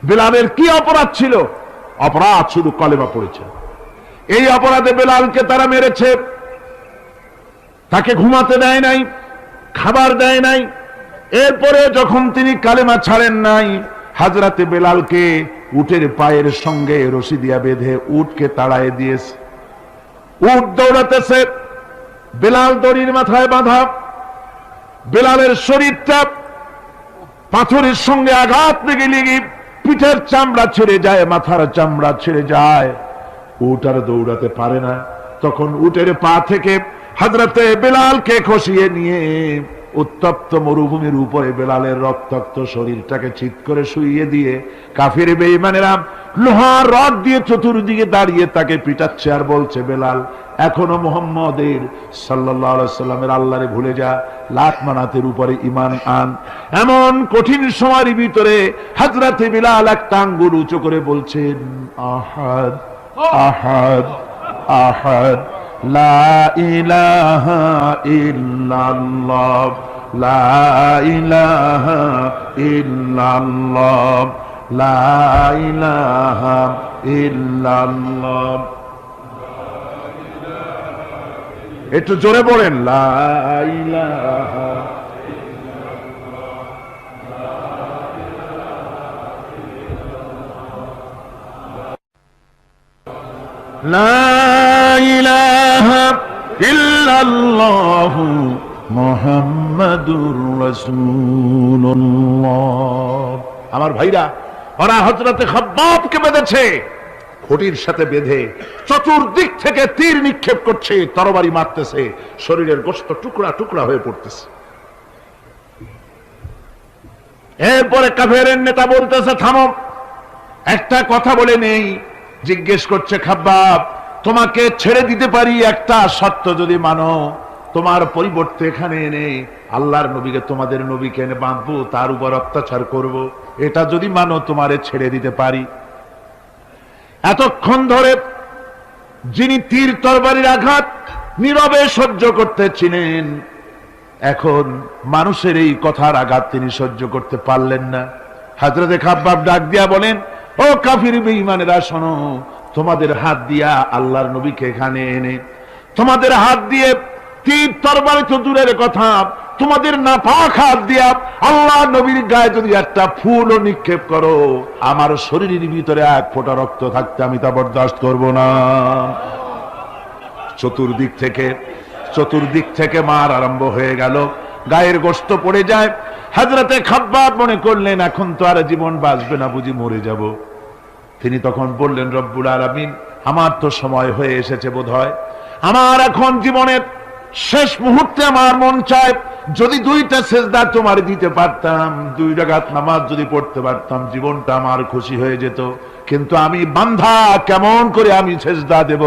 বেলালের কি অপরাধ ছিল? অপরাধ শুধু কলেমা পড়েছে। এই অপরাধে বেলালকে তারা মেরেছে, তাকে ঘুমাতে দেয় নাই, খাবার দেয় নাই। এরপরে যখন তিনি কালেমা ছাড়েন নাই, হাজরাতে বেলালকে উটের পায়ের সঙ্গে রশি দিয়া বেঁধে উটকে তাড়ায় দিয়েছে। উট দৌড়াতেছে, বেলাল দড়ির মাথায় বাঁধা। বেলালের শরীরটা পাথরের সঙ্গে আঘাত লেগে লেগে পিঠের চামড়া ছেড়ে যায়, মাথার চামড়া ছেড়ে যায়। উট আর দৌড়াতে পারে না। তখন উটের পা থেকে হযরতে বেলালকে খসিয়ে নিয়ে উত্তপ্ত মরুভূমির উপরে বেলালের রক্তাক্ত শরীরটাকে চিৎ করে শুইয়ে দিয়ে কাফির বেঈমানেরা লোহার রড দিয়ে চতুর্দিকে দাঁড়িয়ে তাকে পিটাচ্ছে আর বলছে, বেলাল এখনো মুহাম্মদের সাল্লাল্লাহু আলাইহি ওয়াসাল্লামের আল্লাহরে ভুলে যা, লাত মানাতের উপরে ঈমান আন। এমন কঠিন সময়ের ভিতরে হযরতে বেলাল একটা আঙ্গুল উঁচু করে বলছেন, আহাদ আহাদ আহাদ, লা ইলাহা ইল্লাল্লাহ, লা ইলাহা ইল্লাল্লাহ, লা ইলাহা ইল্লাল্লাহ। একটু জোরে বলেন, লা ইলাহা লা ইলাহা ইল্লাল্লাহু মুহাম্মাদুর রাসূলুল্লাহ। আমার ভাইরা, ওরা হযরতে খাব্বাবকে বেঁধেছে, খুঁটির সাথে বেঁধে চতুর্দিক থেকে তীর নিক্ষেপ করছে, তরবারি মারতেছে, শরীরের গোশত টুকরা টুকরা হয়ে পড়তেছে। এরপরে কাফেরের নেতা বলতেছে, থামো, একটা কথা বলে নেই। জিজ্ঞেস করছে, খাব্বাব তোমাকে ছেড়ে দিতে পারি একটা শর্ত যদি মানো, তোমার পরিবর্তে এখানে এনে আল্লাহর নবীকে, তোমাদের নবীকে এনে বাঁধবো, তার উপর অত্যাচার করব, এটা যদি মানো তোমারে ছেড়ে দিতে পারি। এতক্ষণ ধরে যিনি তীর তরবারির আঘাত নীরবে সহ্য করতেছিলেন, এখন মানুষের এই কথার আঘাত তিনি সহ্য করতে পারলেন না। হযরতে খাব্বাব ডাক দিয়া বলেন, ও কাফির বেঈমানেরা শোনো, তোমাদের হাত দিয়া আল্লাহর নবীকে এখানে এনে, তোমাদের হাত দিয়ে তীর তরবারি তো দূরের কথা, তোমাদের নাপাক হাত দিয়া আল্লাহর নবীর গায়ে যদি একটা ফুলও নিক্ষেপ করো, আমার শরীরের ভিতরে এক ফোঁটা রক্ত থাকতে আমি তা বরদাস্ত করব না। চতুর্দিক থেকে মার আরম্ভ হয়ে গেল, গায়ের গোশত পড়ে যায়। হযরতে খাব্বাব মনে করলেন এখন তো আর জীবন বাঁচবে না, বুঝি মরে যাব। তিনি তখন বললেন, রব্বুল আলামিন, আমার তো সময় হয়ে এসেছে বোধহয়, আমার এখন জীবনের শেষ মুহূর্তে আমার মন চায় যদি দুইটা সেজদা তোমার দিতে পারতাম, 2 রাকাত নামাজ যদি পড়তে পারতাম, জীবনটা আমার খুশি হয়ে যেত। কিন্তু আমি বান্ধা, কেমন করে আমি সেজদা দেব?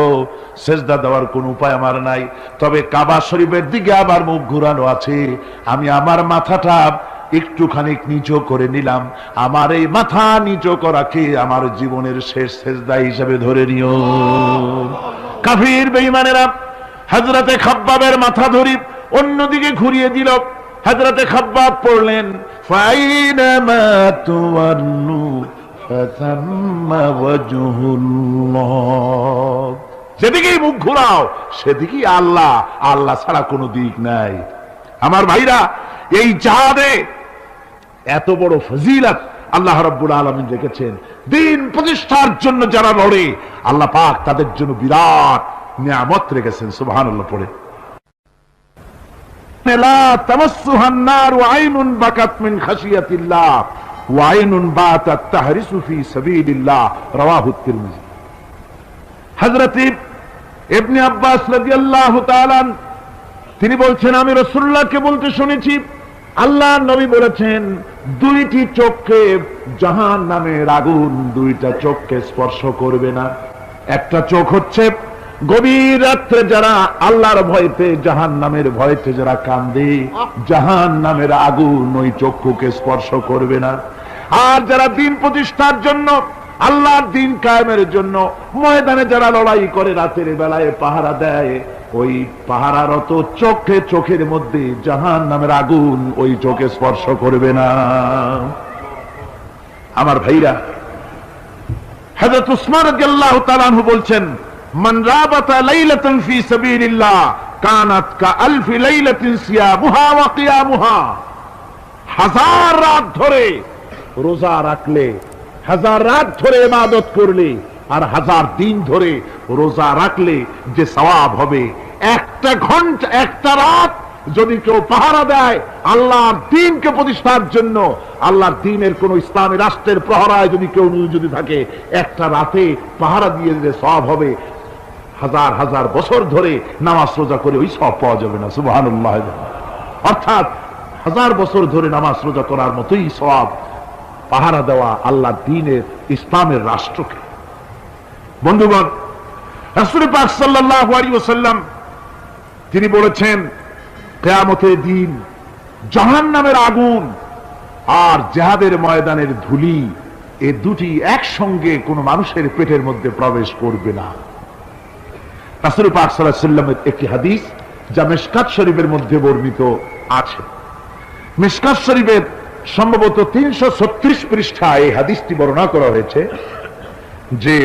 সেজদা দেওয়ার কোন উপায় আমার নাই। তবে কাবা শরীফের দিকে আমার মুখ ঘুরানো আছে, আমি আমার মাথাটা একটুখানি নিচু করে নিলাম। আমার এই মাথা নিচু করাকে আমার জীবনের শেষ সেজদা হিসেবে ধরে নিও। কাফির বেঈমানেরা হযরতে খাব্বাবের মাথা ধরি অন্যদিকে ঘুরিয়ে দিল। হযরতে খাব্বাব পড়লেন, ফাইনামা তুওয়াল্লু ফাসাম্মা ওয়াজহুল্লাহ, যেদিকেই মুখ ঘুরাও সেদিকেই আল্লাহ, আল্লাহ ছাড়া কোনো দিক নাই। আমার ভাইরা, এই জিহাদে এত বড় ফজিলত আল্লাহ রাব্বুল আলামিন রেখেছেন। দ্বীন প্রতিষ্ঠার জন্য যারা লড়ে, আল্লাহ পাক তাদের জন্য বিরাট নিয়ামত রেখেছেন। সুবহানাল্লাহ পড়ে, লা তামাসসুহান নার ওয়া আইনুন বাকাত মিন খাশিয়াতিল্লাহ ওয়া আইনুন বাতাত তাহরিসু ফি সাবিলিল্লাহ, রাওয়াহু তিরমিজি। হযরত ইবনে আব্বাস রাদিয়াল্লাহু তাআলা তিনি বলছেন, আমি রাসূলুল্লাহকে বলতে শুনেছি, আল্লাহর নবী বলেছেন, 2টি চোখকে জাহান্নামের আগুন 2টা চোখকে স্পর্শ করবে না। একটা চোখ হচ্ছে গভীর রাত্রে যারা আল্লাহর ভয়তে, জাহান্নামের ভয়তে যারা কান্দে, জাহান্নামের আগুন ওই চক্ষুকে স্পর্শ করবে না। আর যারা দ্বীন প্রতিষ্ঠার জন্য, আল্লাহর দ্বীন কায়েমের জন্য ময়দানে যারা লড়াই করে, রাতের বেলায় পাহারা দেয়, ওই পাহারারত চোখের মধ্যে জাহান্নামের আগুন ওই চোখে স্পর্শ করবে না। আমার ভাইরা, হযরত উসমান রাদিয়াল্লাহু তাআলা আনহু বলছেন, মান রাবাতা লাইলাতান ফি সাবিলিল্লাহ কানাত কাআলফি লাইলাতিন সিয়ামুহা ওয়া কিয়ামুহা। হাজার রাত ধরে রোজা রাখলে, হাজার রাত ধরে ইবাদত করলে, আর হাজার দিন ধরে রোজা রাখলে যে সওয়াব হবে, একটা ঘন্টা একটা রাত যদি কেউ পাহারা দেয় আল্লাহর দ্বীনকে প্রতিষ্ঠার জন্য, আল্লাহর দ্বীনের কোন ইসলামী রাষ্ট্রের প্রহরায় যদি কেউ যদি থাকে, একটা রাতে পাহারা দিয়ে দিলে সওয়াব হবে, হাজার হাজার বছর ধরে নামাজ রোজা করে ওই সওয়াব পাওয়া যাবে না। সুবহানাল্লাহ। অর্থাৎ হাজার বছর ধরে নামাজ রোজা করার মতোই সওয়াব পাহারা দেওয়া আল্লাহর দ্বীনের ইসলামের রাষ্ট্রকে। বন্ধুগণ, রাসূল পাক সাল্লাল্লাহু আলাইহি ওয়াসাল্লাম তিনি বলেছেন, কিয়ামতের দিন জাহান্নামের আগুন আর জিহাদের ময়দানের ধুলি, এই দুটি একসঙ্গে কোন মানুষের পেটের মধ্যে প্রবেশ করবে না। রাসূল পাক সাল্লাল্লাহু আলাইহি ওয়াসাল্লামের একটি হাদিস যা মিশকাত শরীফের মধ্যে বর্ণিত আছে। মিশকাত শরীফের সম্ভবত 336 পৃষ্ঠায় এই হাদিসটি বর্ণনা করা হয়েছে যে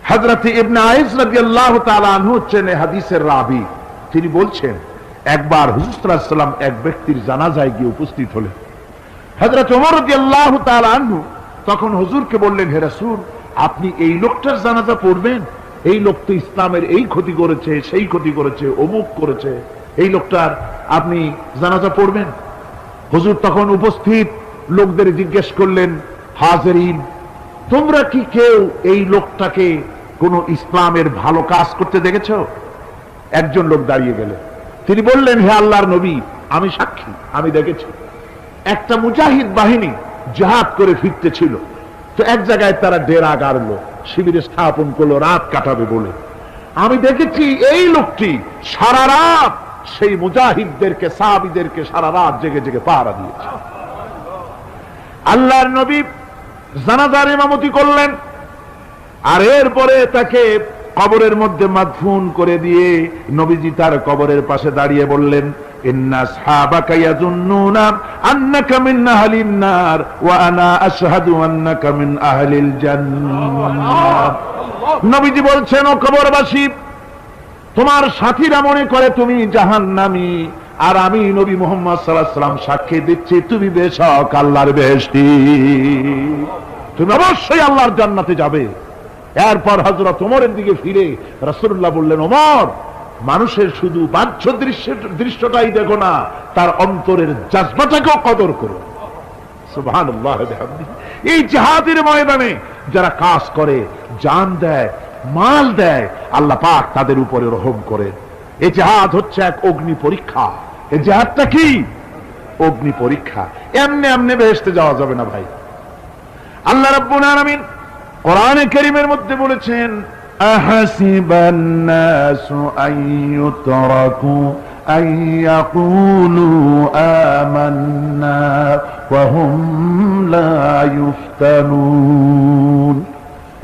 হযরত ইবনে আইস রাদিয়াল্লাহু তাআলা আনহু হচ্ছেন এই হাদিসের রাবী। তিনি বলছেন, একবার হুজুর সাল্লাল্লাহু আলাইহি ওয়াসাল্লাম এক ব্যক্তির জানাজায় গিয়ে উপস্থিত হলেন। হযরত ওমর রাদিয়াল্লাহু তাআলা আনহু তখন হুজুরকে বললেন, হে রাসূল, আপনি এই লোকটার জানাজা পড়বেন? এই লোক তো ইসলামের এই ক্ষতি করেছে, সেই ক্ষতি করেছে, অমুক করেছে, এই লোকটার আপনি জানাজা পড়বেন? হুজুর তখন উপস্থিত লোকদের জিজ্ঞেস করলেন, হাজিরিন, তোমরা কি কেউ এই লোকটাকে কোন ইসলামের ভালো কাজ করতে দেখেছো? একজন লোক দাঁড়িয়ে গেলেন, তিনি বললেন, হে আল্লাহর নবী, আমি সাক্ষী, আমি দেখেছি। একটা মুজাহিদ বাহিনী জিহাদ করে ফিরতে ছিল, তো এক জায়গায় তারা ডেরা গাড়লো, শিবিরে স্থাপন করলো রাত কাটাবে বলে। আমি দেখেছি এই লোকটি সারা রাত সেই মুজাহিদদেরকে, সাহাবীদেরকে সারা রাত জেগে জেগে পাহারা দিয়েছে। আল্লাহর নবী জানাজার ইমামতি করলেন, আর এরপরে তাকে কবরের মধ্যে মাদফুন করে দিয়ে নবীজি তার কবরের পাশে দাঁড়িয়ে বললেন, ইন্না আসহাবাকা ইয়াজুন্নুনা আন্নাকা মিন আহলিন নার ওয়া আনা আশহাদু আন্নাকা মিন আহলিল জান্নাহ। নবীজি বলছেন, ও কবরবাসী, তোমার সাথীরা মনে করে তুমি জাহান্নামী, আর আমি নবী মুহাম্মদ সাল্লাল্লাহু আলাইহি ওয়াসাল্লাম সাক্ষী দিচ্ছি তুমি বেশক আল্লাহর বেহেশতি, তুমি অবশ্যই আল্লাহর জান্নাতে যাবে। এরপর হযরত ওমরের দিকে ফিরে রাসূলুল্লাহ বললেন, ওমর, মানুষের শুধু বাহ্য দৃশ্যটাই দেখো না, তার অন্তরের জজবাটাকেও কদর করো। সুবহানাল্লাহ। এই জিহাদের ময়দানে যারা কাজ করে, জান দেয়, মাল দেয়, আল্লাহ পাক তাদের উপরে রহম করেন। এই জিহাদ হচ্ছে এক অগ্নি পরীক্ষা। এই জিহাদটা কি? অগ্নি পরীক্ষা। এমনি এমনি বেহেশতে যাওয়া যাবে না ভাই। আল্লাহ রাব্বুল আলামিন কোরআনে কারীমের মধ্যে বলেছেন, আহাসিবান নাসু আইয়ুতরাকু আইয়াকুলু আমান্না ওয়া হুম লা ইফতানুন।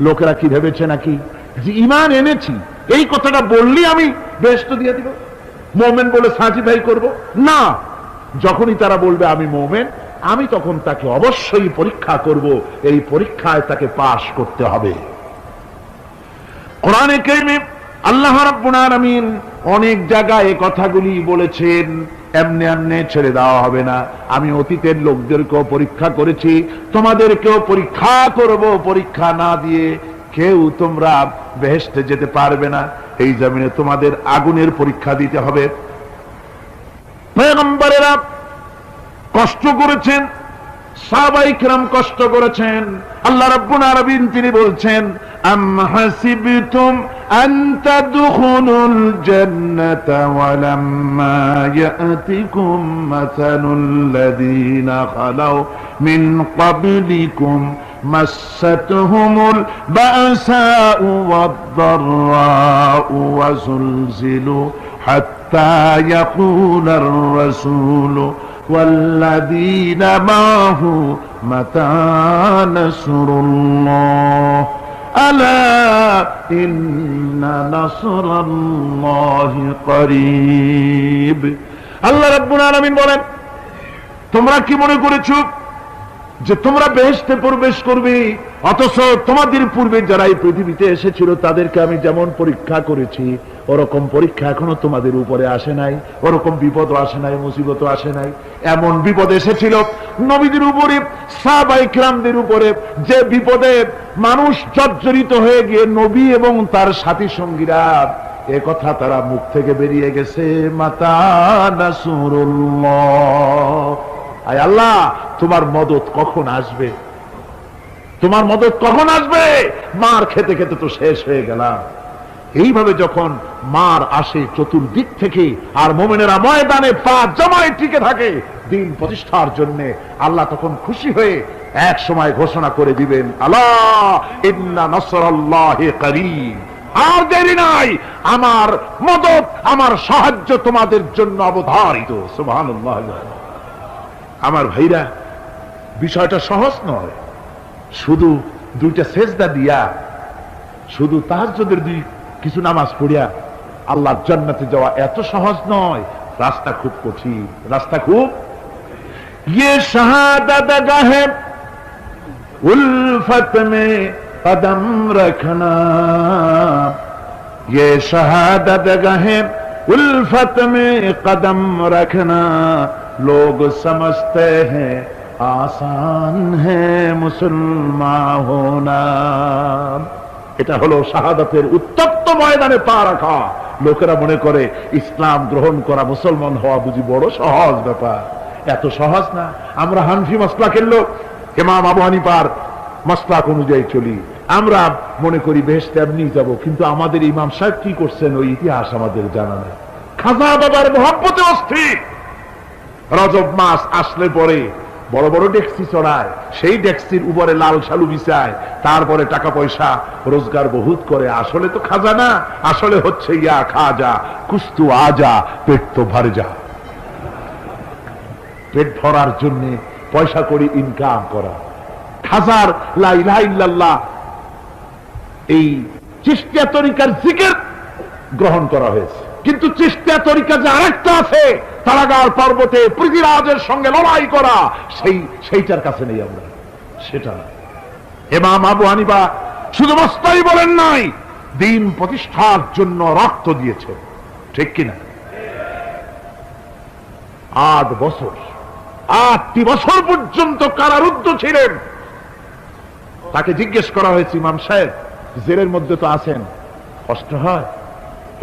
লোকেরা কি ভেবেছে নাকি যে ঈমান এনেছি এই কথাটা বললি আমি বেহেশত দিয়ে দিব, মুমিন বলে সার্টিফাই করব? না, যখনই তারা বলবে আমি মুমিন, আমি তখন তাকে অবশ্যই পরীক্ষা করব, এই পরীক্ষায় তাকে পাশ করতে হবে। কোরআনে কারীমে আল্লাহ রাব্বুল আলামিন অনেক জায়গায় এই কথাগুলি বলেছেন। এমনি এমনি ছেড়ে দেওয়া হবে না। আমি অতীতের লোকদেরকেও পরীক্ষা করেছি, তোমাদেরকেও পরীক্ষা করব। পরীক্ষা না দিয়ে কেউ তোমরা বেহেশতে যেতে পারবে না। এই জমিনে তোমাদের আগুনের পরীক্ষা দিতে হবে। পয়গম্বরেরা কষ্ট করেছেন, সাহাবায়ে কিরাম কষ্ট করেছেন। আল্লাহ রাব্বুল আলামিন তিনি বলছেন, আম হাসিবতুম আন তাদখুলুল জান্নাতা ওয়া লাম্মা ইয়াতিকুম মাসালুল লাযীনা খালাউ মিন ক্বাবলিকুম মাসাতহুমুল বাসাউ ওয়াদ-দাররাউ ওয়া যুলজিলু হাত্তা ইয়াকুলার রাসূলু والذين معه متى نصر الله ألا إن نصر الله قريب। আল্লাহ রাব্বুল আলামিন বলেন, তোমরা কি মনে করেছো যে তোমরা বেহেশতে প্রবেশ করবে অথচ তোমাদের পূর্বে যারা এই পৃথিবীতে এসেছিল তাদেরকে আমি যেমন পরীক্ষা করেছি ওরকম পরীক্ষা এখনো তোমাদের উপরে আসে নাই, ওরকম বিপদও আসে নাই, মুসিবতও আসে নাই। এমন বিপদ এসেছিল নবীদের উপরে, সাহাবায়ে কিরামদের উপরে, যে বিপদে মানুষ জর্জরিত হয়ে গিয়ে নবী এবং তার সাথী সঙ্গীরা এ কথা তারা মুখ থেকে বেরিয়ে গেছে, মাতা নাসরুল্লাহ, আয় আল্লাহ তোমার মদত কখন আসবে, তোমার মদত কখন আসবে, মার খেতে খেতে তো শেষ হয়ে গেলাম। এইভাবে যখন মার আসে চতুর্দিক থেকে আর মুমিনেরা ময়দানে পা জমায় টিকে থাকে দিন প্রতিষ্ঠার জন্য, আল্লাহ তখন খুশি হয়ে এক সময় ঘোষণা করে দিবেন, আল্লাহ ইন্না নাসরাল্লাহি করিব, আর দেরি নাই, আমার মদত আমার সাহায্য তোমাদের জন্য অবধারিত। সুবহানাল্লাহ। আমার ভাইরা, বিষয়টা সহজ নয়। শুধু দুইটা সেজদা দিয়া, শুধু তাহাজ্জুদের কিছু নামাজ পড়িয়া আল্লাহর জান্নাতে যাওয়া এত সহজ নয়, রাস্তা খুব কঠিন, রাস্তা খুব। ये शहादत गाहे उल्फत में कदम रखना, ये शहादत गाहे उल्फत में कदम रखना, लोग समझते हैं आसान है मुसलमान होना। এটা হলো শাহাদাতের উত্তপ্ত ময়দানে পা রাখা। লোকেরা মনে করে ইসলাম গ্রহণ করা, মুসলমান হওয়া বুঝি বড় সহজ ব্যাপার। এত সহজ না। আমরা হানফি মাসলাকের লোক, ইমাম আবু হানিফার মাসলাক অনুযায়ী চলি। আমরা মনে করি বেহেশতে এমনি যাব, কিন্তু আমাদের ইমাম সাহেব কি করছেন ওই ইতিহাস আমাদের জানা নেই। খাজা বাবার মহব্বতে অস্থির। রজব মাস আসলে পরে বড় বড় ডেক্সি চড়ায়, সেই ডেক্সির উপরে লাল শালু বিছায়, তারপরে টাকা পয়সা রোজগার বহুত করে। আসলে তো খাজা না, আসলে হচ্ছে ইয়া খাজা কুস্তু আজা, পেট তো ভরে যা। পেট ভরার জন্য পয়সা করে ইনকাম করা। খাজার লা ইলাহা ইল্লাল্লাহ এই চিশতিয়া তরিকার জিকির গ্রহণ করা হয়েছে, কিন্তু চিশতিয়া তরিকা যে আরেকটা আছে, তারাগার পর্বতে পৃথিবীরাজের সঙ্গে লড়াই করা, সেইটার কাছে নেই আমরা, সেটা না। ইমাম আবু হানিফা শুধু মস্তাই বলেন নাই, দিন প্রতিষ্ঠার জন্য রক্ত দিয়েছে, ঠিক কিনা? 8 বছর, 8টি বছর পর্যন্ত কারারুদ্ধ ছিলেন। তাকে জিজ্ঞেস করা হয়েছে, ইমাম সাহেব জেলের মধ্যে তো আছেন, কষ্ট হয়?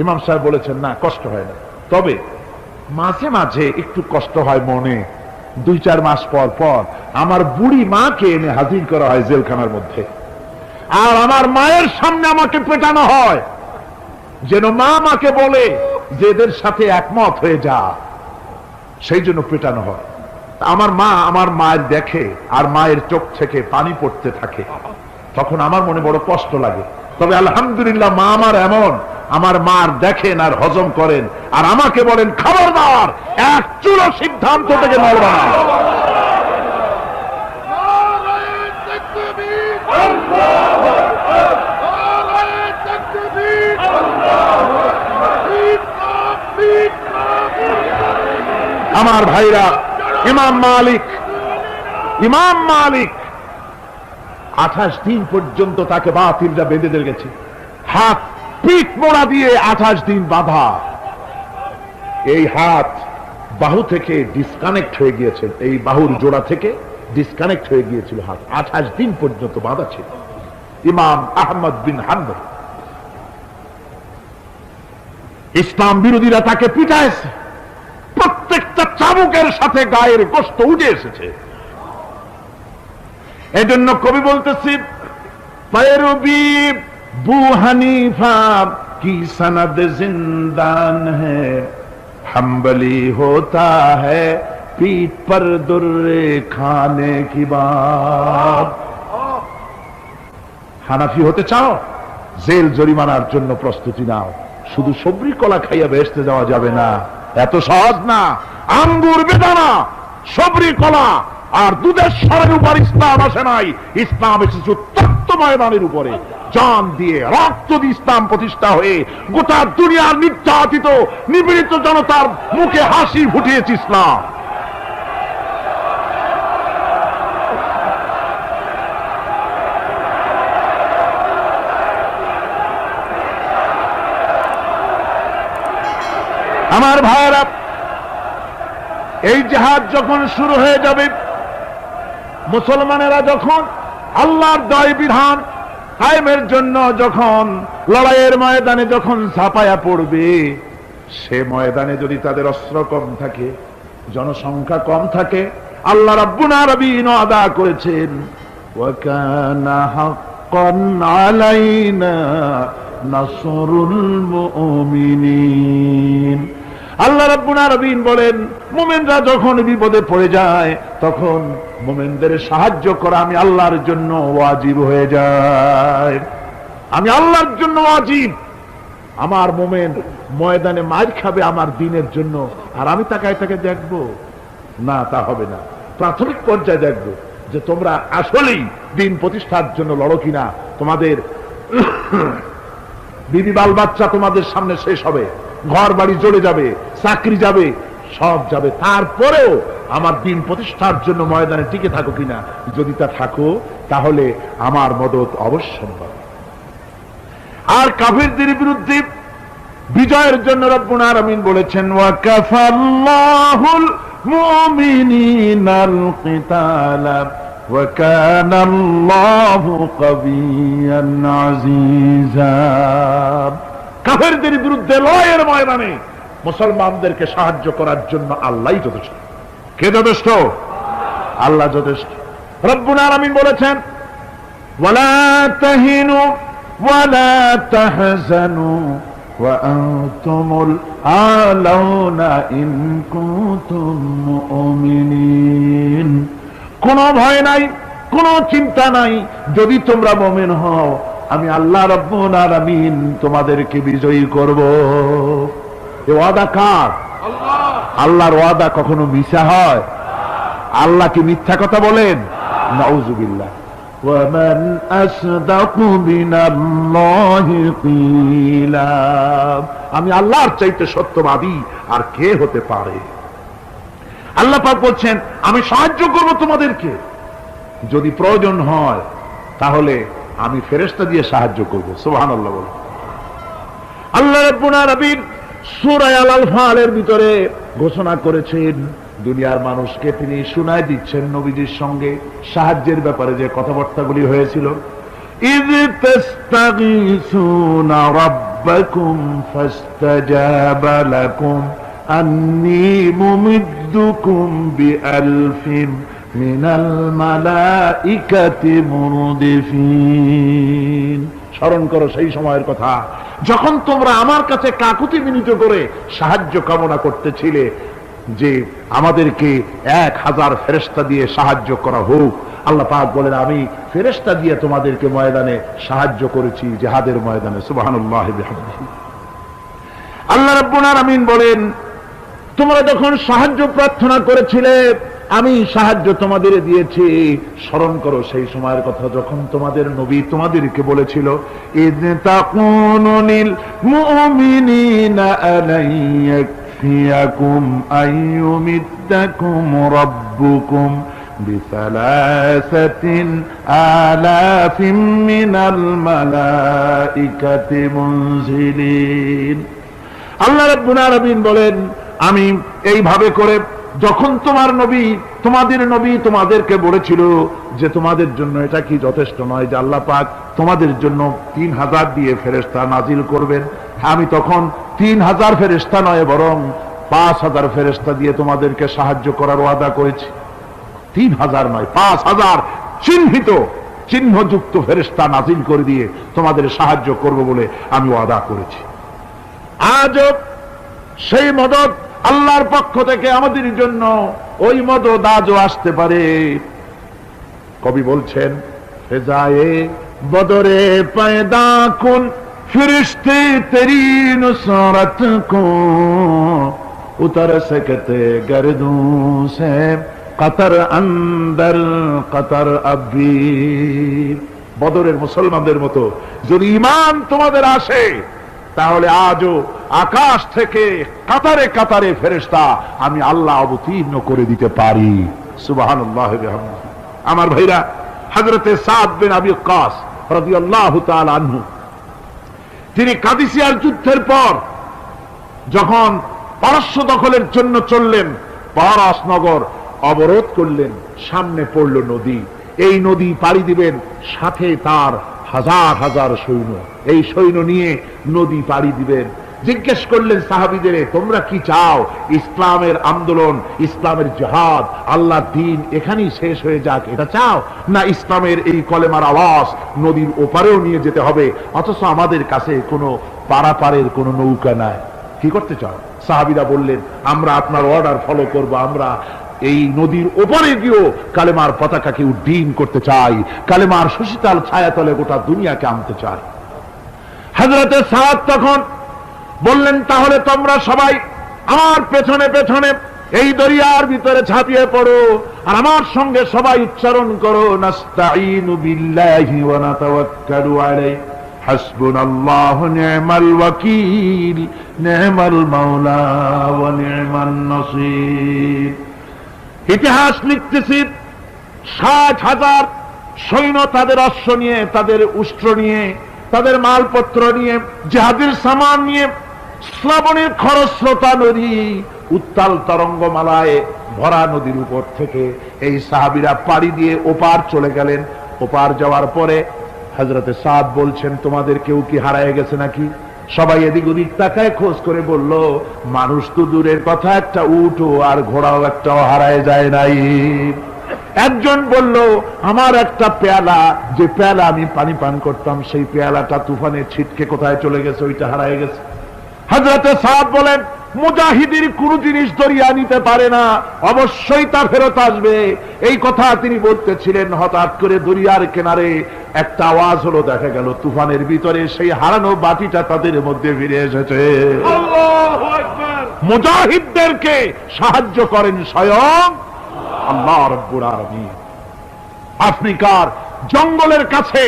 ইমাম সাহেব বলেছেন, না কষ্ট হয় না, তবে মাঝে মাঝে একটু কষ্ট হয় মনে। 2-4 মাস পর পর আমার বুড়ি মাকে এনে হাজির করা হয় জেলখানার মধ্যে, আর আমার মায়ের সামনে আমাকে পেটানো হয়, যেন মা মাকে বলে যে এদের সাথে একমত হয়ে যা, সেই জন্য পেটানো হয়। আমার মা আমার মায়ের দেখে আর মায়ের চোখ থেকে পানি পড়তে থাকে, তখন আমার মনে বড় কষ্ট লাগে। তবে আলহামদুলিল্লাহ মা আমার এমন, আমার মার দেখেন আর হজম করেন, আর আমাকে বলেন খবরদার এক চুলো সিদ্ধান্ত থেকে নড়বা না। আমার ভাইরা, ইমাম মালিক 28 দিন পর্যন্ত তাকে বাতিলরা বেঁধে দিয়ে গেছে, হাত পিঠ মোড়া দিয়ে 28 দিন বাঁধা। এই হাত বাহু থেকে ডিসকানেক্ট হয়ে গিয়েছে, এই বাহুর জোড়া থেকে ডিসকানেক্ট হয়ে গিয়েছিল হাত, 28 দিন পর্যন্ত বাঁধা ছিল। ইমাম আহমদ বিন হাম্বল, ইসলাম বিরোধীরা তাকে পিটাইছে, প্রত্যেকটা চাবুকের সাথে গায়ের গোশত উঠে এসেছে। এজন্য কবি বলতেছি, पैरवी बू हनीफा की सनद जिंदान है, हम्बली होता है पीठ पर दुर्रे खाने की बात। হানাফি হতে চাও, জেল জরিমানার জন্য প্রস্তুতি নাও। শুধু সবরি কলা খাইয়া বেহেশতে যাওয়া যাবে না, এত সহজ না। আঙ্গুর বেদানা, সবরি কলা আর দুধের স্বরের উপর ইসলাম আসে নাই, ইসলাম এসেছে উত্তপ্ত ময়দানের উপরে। জান দিয়ে রক্ত দিয়ে ইসলাম প্রতিষ্ঠা হয়ে গোটা দুনিয়ার নির্যাতিত নিপীড়িত জনতার মুখে হাসি ফুটিয়েছে ইসলাম। আমার ভাইয়েরা, এই জিহাদ যখন শুরু হয়ে যাবে, মুসলমানেরা যখন আল্লাহর দয় বিধান কায়েমের জন্য যখন লড়াইয়ের ময়দানে যখন ঝাঁপায়া পড়বে, সে ময়দানে যদি তাদের অস্ত্র কম থাকে, জনসংখ্যা কম থাকে, আল্লাহ রাব্বুল আলামিন ওয়াদা করেছেন, ওয়া কানা হাক্কান আলাইনা নাসরুল মুমিনিন। আল্লাহ রাব্বুল আলামিন বলেন, মুমিনরা যখন বিপদে পড়ে যায় তখন মুমিনদের সাহায্য করা আমি আল্লাহর জন্য ওয়াজিব হয়ে যায়। আমি আল্লাহর জন্য ওয়াজিব। আমার মুমিন ময়দানে মার খাবে আমার দ্বীনের জন্য, আর আমি তাকায় তাকে দেখবো না, তা হবে না। প্রাথমিক পর্যায়ে দেখবো যে তোমরা আসলেই দ্বীন প্রতিষ্ঠার জন্য লড়ো কিনা। তোমাদের বিবি বাল বাচ্চা তোমাদের সামনে শেষ হবে, ঘর বাড়ি চলে যাবে, চাকরি যাবে, সব যাবে, তারপরেও আমার দ্বীন প্রতিষ্ঠার জন্য ময়দানে টিকে থাকো কিনা। যদি তা থাকো তাহলে আমার মদত অবশ্যম্ভাবী। আর কাফিরদের বিরুদ্ধে বিজয়ের জন্য রব্বুল আলামিন বলেছেন, ওয়া কাফাল্লাহুল মুমিনিনাল কিতালা ওয়া কানাল্লাহু কাবিয়্যান আজিজা। কাফেরদের বিরুদ্ধে লড়াইয়ের ময়দানে মুসলমানদেরকে সাহায্য করার জন্য আল্লাহই যথেষ্ট। কে যথেষ্ট? আল্লাহ যথেষ্ট। রব্বুল আলামিন বলেছেন, ওয়ালা তাহিনু ওয়ালা তাহজানু ওয়া আনতুমুল আলাউনা ইন কুনতুম মুমিনিন। কোনো ভয় নাই, কোনো চিন্তা নাই, যদি তোমরা মুমিন হও আমি আল্লাহ রাব্বুল আলামিন তোমাদেরকে বিজয়ী করব। এই ওয়াদা কার? আল্লাহ। আল্লাহর ওয়াদা কখনো মিথ্যা হয়? আল্লাহ কি মিথ্যা কথা বলেন? নাউযুবিল্লাহ। ওয়ামান আসদাকু মিনাল্লাহি কিলা। আমি আল্লাহর চাইতে সত্যবাদী আর কে হতে পারে? আল্লাহ পাক বলছেন, আমি সাহায্য করব তোমাদেরকে, যদি প্রয়োজন হয় তাহলে আমি ফেরেশতা দিয়ে সাহায্য করব। সুবহানাল্লাহ বল। আল্লাহ রাব্বুল আলামিন সূরা আল-আনফালের ভিতরে ঘোষণা করেছেন, দুনিয়ার মানুষকে তিনি শোনায় দিচ্ছেন নবীজির সঙ্গে সাহায্যের ব্যাপারে যে কথাবার্তাগুলি হয়েছিল। ইয তাস্তাগীসুনা রাব্বাকুম ফাস্তাজাবা লাকুম আন্নী মুমিদ্দুকুম বিআলফিন মিনাল মালাইকাতি মুরদিফিন। স্মরণ করো সেই সময়ের কথা যখন তোমরা আমার কাছে কাকুতি মিনতি করে সাহায্য কামনা করতেছিলে যে আমাদেরকে 1000 ফেরেশতা দিয়ে সাহায্য করা হোক। আল্লাহ পাক বলেন, আমি ফেরেশতা দিয়ে তোমাদেরকে ময়দানে সাহায্য করেছি, জিহাদের ময়দানে। সুবহানাল্লাহি বিহামদিহি। আল্লাহ রাব্বুল আলামিন বলেন, তোমরা যখন সাহায্য প্রার্থনা করেছিলে আমি সাহায্য তোমাদের দিয়েছি। স্মরণ করো সেই সময়ের কথা যখন তোমাদের নবী তোমাদেরকে বলেছিল, ইয তাকুনু লিল মুমিনিনা আলাইয়াকফিয়াকুম আইয়ুমিদ্দাকুম রাব্বুকুম বিসালাসাতিন আলাফিন মিনাল মালাইকাতি মুনজিলিন। আল্লাহ রাব্বুল আলামিন বলেন, আমি এইভাবে করে যখন তোমাদের নবী তোমাদেরকে বলেছিল যে তোমাদের জন্য এটা কি যথেষ্ট নয় যে আল্লাহ পাক তোমাদের জন্য 3000 দিয়ে ফেরেশতা নাজিল করবেন, আমি তখন 3000 ফেরেশতা নয় বরং 5000 ফেরেশতা দিয়ে তোমাদেরকে সাহায্য করার ওয়াদা করেছি। 3000 নয়, 5000 চিহ্নযুক্ত ফেরেশতা নাজিল করে দিয়ে তোমাদের সাহায্য করব বলে আমি ওয়াদা করেছি। আজও সেই মদদ আল্লাহর পক্ষ থেকে আমাদের জন্য ওই মদদ আজও আসতে পারে। কবি বলছেন, ফেজায়ে বদরে পয়দা কুন ফিরিস্তে তেরি নুসরত কো উতর সকতে গর্দু সে কতর অন্দর কতর আবি। বদরের মুসলমানদের মতো যদি ঈমান তোমাদের আসে তাহলে আজও আকাশ থেকে কাতারে কাতারে ফেরেশতা আমি আল্লাহ অবতীর্ণ করে দিতে পারি। সুবহানাল্লাহ বিহামদিহি। আমার ভাইরা, হযরতে সাদ বিন আবি ওয়াক্কাস রাদিয়াল্লাহু তাআলা আনহু তিনি কাদিসিয়ার যুদ্ধের পর যখন পারস্য দখলের জন্য চললেন, পারসনগর অবরোধ করলেন, সামনে পড়ল নদী, এই নদী পাড়ি দিবেন, সাথে তার হাজার হাজার সৈন্য, এই সৈন্য নিয়ে নদী পাড়ি দিবেন। জিজ্ঞেস করলেন সাহাবীদের, তোমরা কি চাও? ইসলামের আন্দোলন, ইসলামের জিহাদ, আল্লাহর দ্বীন এখানেই শেষ হয়ে যাক, এটা চাও? না ইসলামের এই কলেমার আওয়াজ নদীর ওপারেও নিয়ে যেতে হবে, অথচ আমাদের কাছে কোনো পারাপারের কোনো নৌকা নাই, কি করতে চাও? সাহাবীরা বললেন, আমরা আপনার অর্ডার ফলো করব, আমরা এই নদীর ওপারে গিয়েও কালেমার পতাকাকে উড্ডীন করতে চাই, কালেমার সুশীতল ছায়াতলে গোটা দুনিয়াকে আনতে চাই। হযরতে সাদ তখন বললেন, তাহলে তোমরা সবাই আমার পেছনে পেছনে এই দরিয়ার ভিতরে ঝাঁপিয়ে পড়ো, আর আমার সঙ্গে সবাই উচ্চারণ করো, নাস্তাঈনু বিল্লাহি ওয়া নাতাওয়াক্কালু আলাইহি, হাসবুনাল্লাহু নি'মাল ওয়াকিল, নি'মাল মাওলা ওয়া নি'মান নাসীর। ইতিহাস লিখতেছি, 60,000 সৈন্য তাদের অশ্ব নিয়ে, তাদের উষ্ট্র নিয়ে, তাদের মালপত্র নিয়ে, জিহাদের সামান নিয়ে শ্রাবণের খরস্রোতা নদী, উত্তাল তরঙ্গমালায় ভরা নদীর উপর থেকে এই সাহাবীরা পাড়ি দিয়ে ওপার চলে গেলেন। ওপার যাওয়ার পরে হযরতে সাদ বলছেন, তোমাদের কেউ কি হারায় গেছে নাকি? সবাই এদিক ওদিক তাকায়, খোঁজ করে বলল, মানুষ তো দূরের কথা, একটা উটও আর ঘোড়াও একটাও হারায় যায় নাই। একজন বলল, আমার একটা পেয়ালা, যে পেয়ালা আমি পানি পান করতাম, সেই পেয়ালাটা তুফানে ছিটকে কোথায় চলে গেছে, ওইটা হারায় গেছে। হযরতে সাদ বলেন, মুজাহিদের কোন জিনিস দরিয়া নিতে পারে না, অবশ্যই তা ফেরত আসবে। এই কথা তিনি বলতেছিলেন, হঠাৎ করে দরিয়ার কিনারে একটা আওয়াজ হলো, দেখা গেল তুফানের ভিতরে সেই হারানো বাটিটা তাদের মধ্যে ফিরে এসেছে। আল্লাহু আকবার। মুজাহিদদেরকে সাহায্য করেন স্বয়ং আল্লাহ রাব্বুল আলামিন। আফ্রিকার জঙ্গলের কাছে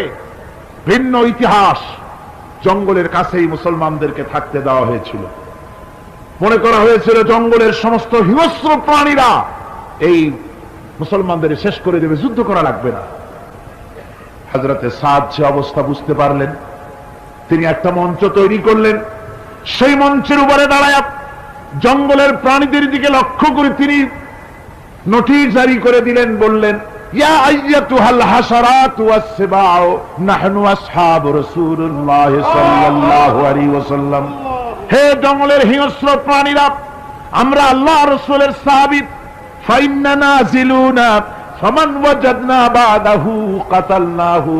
ভিন্ন ইতিহাস, জঙ্গলের কাছেই মুসলমানদেরকে থাকতে দেওয়া হয়েছিল। মনে করা হয়েছিল জঙ্গলের সমস্ত হিংস্র প্রাণীরা এই মুসলমানদের শেষ করে দেবে, যুদ্ধ করা লাগবে না। হযরতে সাদ যে অবস্থা বুঝতে পারলেন, তিনি একটা মঞ্চ তৈরি করলেন। সেই মঞ্চের উপরে দাঁড়ায় জঙ্গলের প্রাণীদের দিকে লক্ষ্য করে তিনি নোটিশ জারি করে দিলেন, বললেন, ইয়া আইয়াতুহাল হাশারাতু ওয়াস-সিবাউ নাহনু আসহাবু রাসূলুল্লাহ সাল্লাল্লাহু আলাইহি ওয়াসাল্লাম। হে জঙ্গলের হিংস্র প্রাণীরা, আমরা আল্লাহ রাসূলের সাহাবী, ফাইন্না নাজিলুনা ফামান ওয়াজাদনা বাদাহু কাতালনাহু।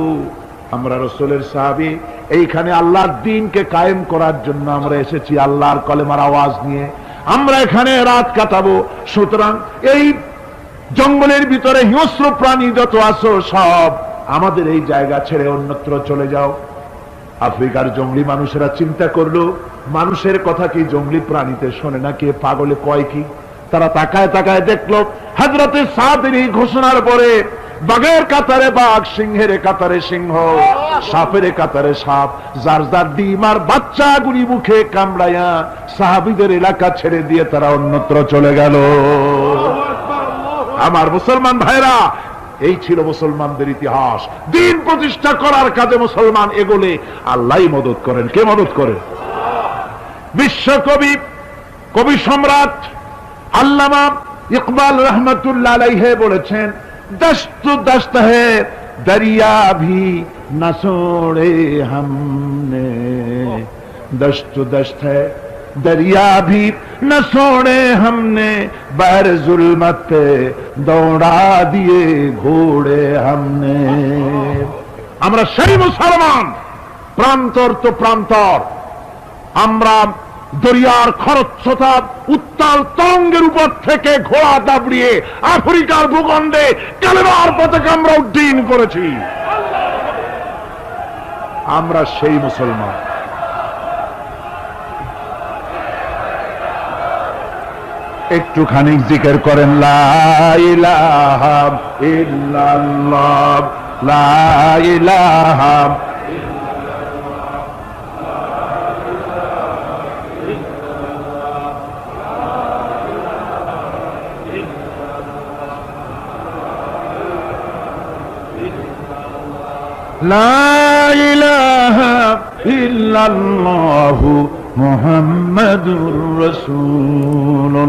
আমরা রাসূলের সাহাবী, এইখানে আল্লাহর দ্বীনকে কায়েম করার জন্য আমরা এসেছি, আল্লাহর কলেমার আওয়াজ নিয়ে আমরা এখানে রাত কাটাবো। সুতরাং এই জঙ্গলের ভিতরে হিংস্র প্রাণী যত আছো, সব আমাদের এই জায়গা ছেড়ে অন্যত্র চলে যাও। আফ্রিকার জঙ্গলি মানুষেরা চিন্তা করলো, মানুষের কথা কি জঙ্গলি প্রাণীতে শোনে না, কে পাগলে কয় কি? তারা তাকায় তাকায় দেখলো, হযরতে সাদের এই ঘোষণার পরে বাঘের কাতারে বাঘ, সিংহের কাতারে সিংহ, সাপের কাতারে সাপ, যার যার ডিম আর বাচ্চাগুলি মুখে কামড়াইয়া সাহাবীদের এলাকা ছেড়ে দিয়ে তারা অন্যত্র চলে গেল। আমার মুসলমান ভাইরা, এই ছিল মুসলমানদের ইতিহাস। দ্বীন প্রতিষ্ঠা করার কাজে মুসলমান এগোলে আল্লাহই মদত করেন। কে মদত করেন? বিশ্বকবি, কবি সম্রাট আল্লামা ইকবাল রহমতুল্লাহ আলাইহি বলেছেন, দস্ত দস্ত है दरिया भी न छोड़े हमने, दस्त दस्त है दरिया भी न छोड़े हमने, बहर जुल्मत पे दौड़ा दिए घोड़े हमने। আমরা সেই মুসলমান, প্রান্তর তো প্রান্তর, আমরা দরিয়ার খরস্রোতা উত্তাল তরঙ্গের উপর থেকে ঘোড়া দাবড়িয়ে আফ্রিকার ভূখণ্ডে কালেমার পতাকা আমরা উড্ডীন করেছি। আমরা সেই মুসলমান। একটুখানি জিকির করেন, লা ইলাহা ইল্লাল্লাহ, লা ইলাহা লা ইলাহা ইল্লাল্লাহু মুহাম্মাদুর রাসূলুল্লাহ।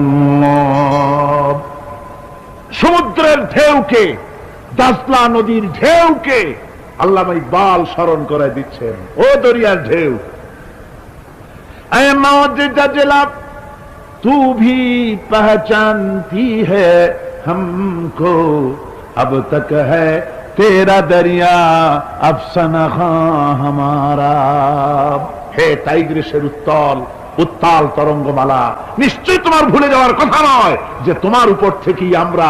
সমুদ্রের ঢেউকে, দাজলা নদীর ঢেউকে আল্লামা ইকবাল স্মরণ করে দিচ্ছেন। ও দরিয়ার ঢেউ, ऐ मौज जजला तू भी पहचानती है हमको, अब तक है तेरा दरिया अफसाना हमारा। হে টাইগ্রিসের উত্তাল তরঙ্গমালা, নিশ্চয় তোমার ভুলে যাওয়ার কথা নয় যে তোমার উপর থেকেই আমরা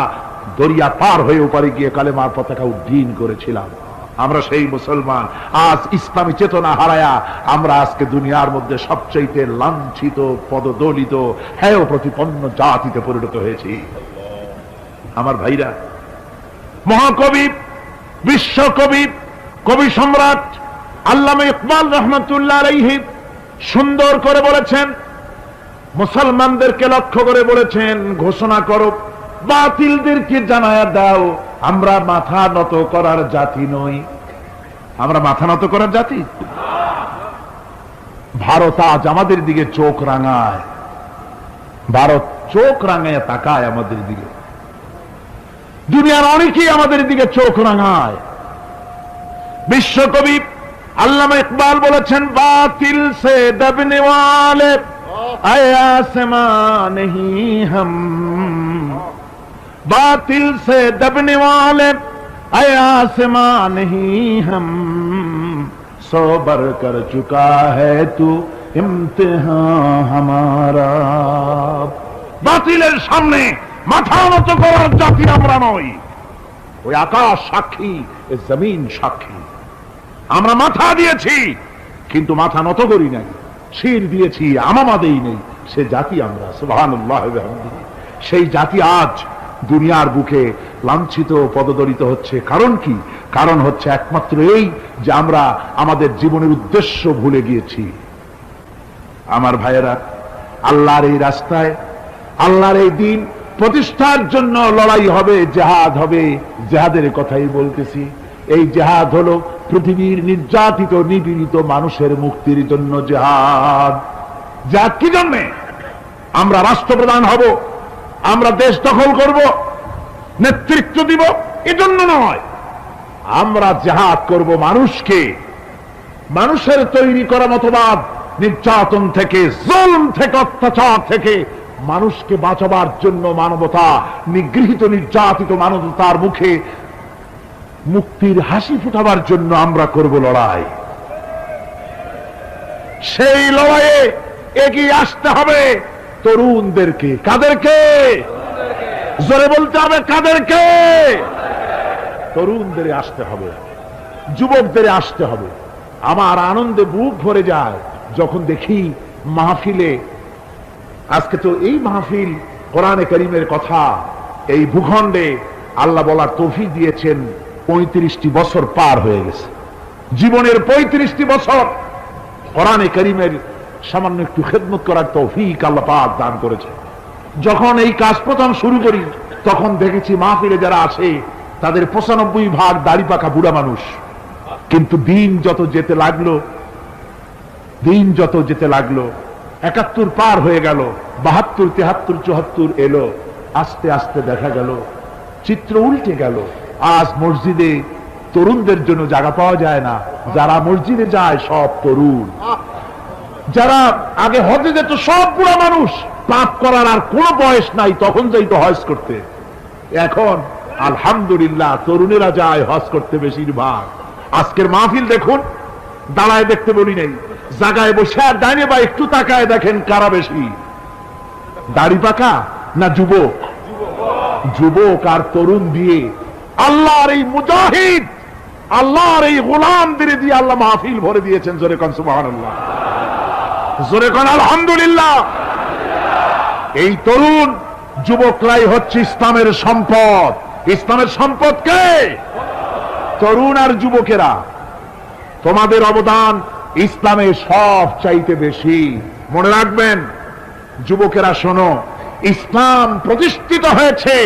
দরিয়া পার হয়ে ওপারে গিয়ে কালেমার পতাকা উড্ডীন করেছিলাম। আমরা সেই মুসলমান, আজ ইসলামী চেতনা হারায়া আমরা আজকে দুনিয়ার মধ্যে সবচেয়ে লাঞ্ছিত, পদদলিত, হেয় প্রতিপন্ন জাতিতে পরিণত হয়েছি। আমার ভাইরা, মহাকবি, বিশ্বকবি, কবি সম্রাট আল্লামা ইকবাল রহমতুল্লাহ আলাইহি সুন্দর করে বলেছেন, মুসলমানদেরকে লক্ষ্য করে বলেছেন, ঘোষণা করো, বাতিলদেরকে জানায়া দাও, আমরা মাথা নত করার জাতি নই। আমরা মাথা নত করার জাতি? ভারত আজ আমাদের দিকে চোখ রাঙায়, ভারত চোখ রাঙায় তাকায় আমাদের দিকে, দুনিয়ার অনেকেই আমাদের দিকে চোখ রাঙায়। বিশ্বকবি আল্লামা ইকবাল বলেছেন, বাতিল সে দবনে ওয়ালে আয়ে আসমান হি হাম, बातिल से दबने वाले आए आसमान ही हम, सो बर कर चुका है तू इम्तिहान हमारा। বাতিলের সামনে মাথা নত করার জাতি আমরা নই। ওই আকাশ সাক্ষী, এই জমিন সাক্ষী, আমরা মাথা দিয়েছি কিন্তু মাথা নত করি নাই, শির দিয়েছি আমামা দেই নেই, সে জাতি আমরা। সুবহানাল্লাহ ওয়া বিহামদিহি। সেই জাতি আজ দুনিয়ার বুকে লাঞ্ছিত, পদদলিত হচ্ছে। কারণ কি? কারণ হচ্ছে একমাত্র এই যে আমরা আমাদের জীবনের উদ্দেশ্য ভুলে গিয়েছি। আমার ভাইয়েরা, আল্লাহর এই রাস্তায়, আল্লাহর এই দিন প্রতিষ্ঠার জন্য লড়াই হবে, জেহাদ হবে। জেহাদের কথাই বলতেছি। এই জেহাদ হলো পৃথিবীর নির্যাতিত, নিপীড়িত মানুষের মুক্তির জন্য জেহাদ। জেহাদ কি জন্যে? আমরা রাষ্ট্রপ্রধান হব, আমরা দেশ দখল করব, নেতৃত্ব দিব, এজন্য নয়। আমরা জেহাদ করব মানুষকে, মানুষের তৈরি করা মতবাদ, নির্যাতন থেকে, জুলম থেকে, অত্যাচার থেকে মানুষকে বাঁচাবার জন্য, মানবতা, নিগৃহীত নির্যাতিত মানবতার মুখে মুক্তির হাসি ফুটাবার জন্য আমরা করব লড়াই। সেই লড়াইয়ে এগিয়ে আসতে হবে তরুণদেরকে। কাদেরকে? জোরে বলতে হবে, কাদেরকে? তরুণদের আসতে হবে, যুবকদের আসতে হবে। আমার আনন্দে বুক ভরে যায় যখন দেখি মাহফিলে, আজকে তো এই মাহফিল কোরআনে কারীমের কথা এই ভূখণ্ডে আল্লাহ বলার তৌফিক দিয়েছেন। 35টি বছর পার হয়ে গেছে, জীবনের 35টি বছর কোরআনে কারীমের সামান্য একটু খেদমত করার তৌফিক আল্লাহ পাক দান করেছে। যখন এই কাজ প্রথম শুরু করি তখন দেখেছি মাহফিলে যারা আসে তাদের 95% দাড়ি পাকা বুড়া মানুষ। কিন্তু দিন যত যেতে লাগলো, 71 পার হয়ে গেল, 72, 73, 74 এলো, আস্তে আস্তে দেখা গেল চিত্র উল্টে গেল। আজ মসজিদে তরুণদের জন্য জায়গা পাওয়া যায় না। যারা মসজিদে যায় সব তরুণ, যারা আগে হজে যেত সব বুড়া মানুষ, পাপ করার আর কোনো বয়স নাই, তখন যাইতো হজ করতে। এখন আলহামদুলিল্লাহ তরুণেরা যায় হজ করতে বেশিরভাগ। আজকের মাহফিল দেখুন, দাঁড়ায় দেখতে বলি নাই, জায়গায় বসে আর ডাইনে বা একটু তাকায় দেখেন কারা বেশি, দাড়ি পাকা না যুবক? যুবক আর তরুণ দিয়ে আল্লাহর এই মুজাহিদ, আল্লাহর এই গোলামদের দিয়ে আল্লাহ মাহফিল ভরে দিয়েছেন। জোরে কোন সুবহানাল্লাহ, জোরে কোন আলহামদুলিল্লাহ। এই তরুণ যুবকরাই হচ্ছে ইসলামের সম্পদ। ইসলামের সম্পদ কে? তরুণ আর যুবকেরা। তোমাদের অবদান ইসলামে সব চাইতে বেশি। মনে রাখবেন যুবকেরা, শোনো, ইসলাম প্রতিষ্ঠিত হয়েছে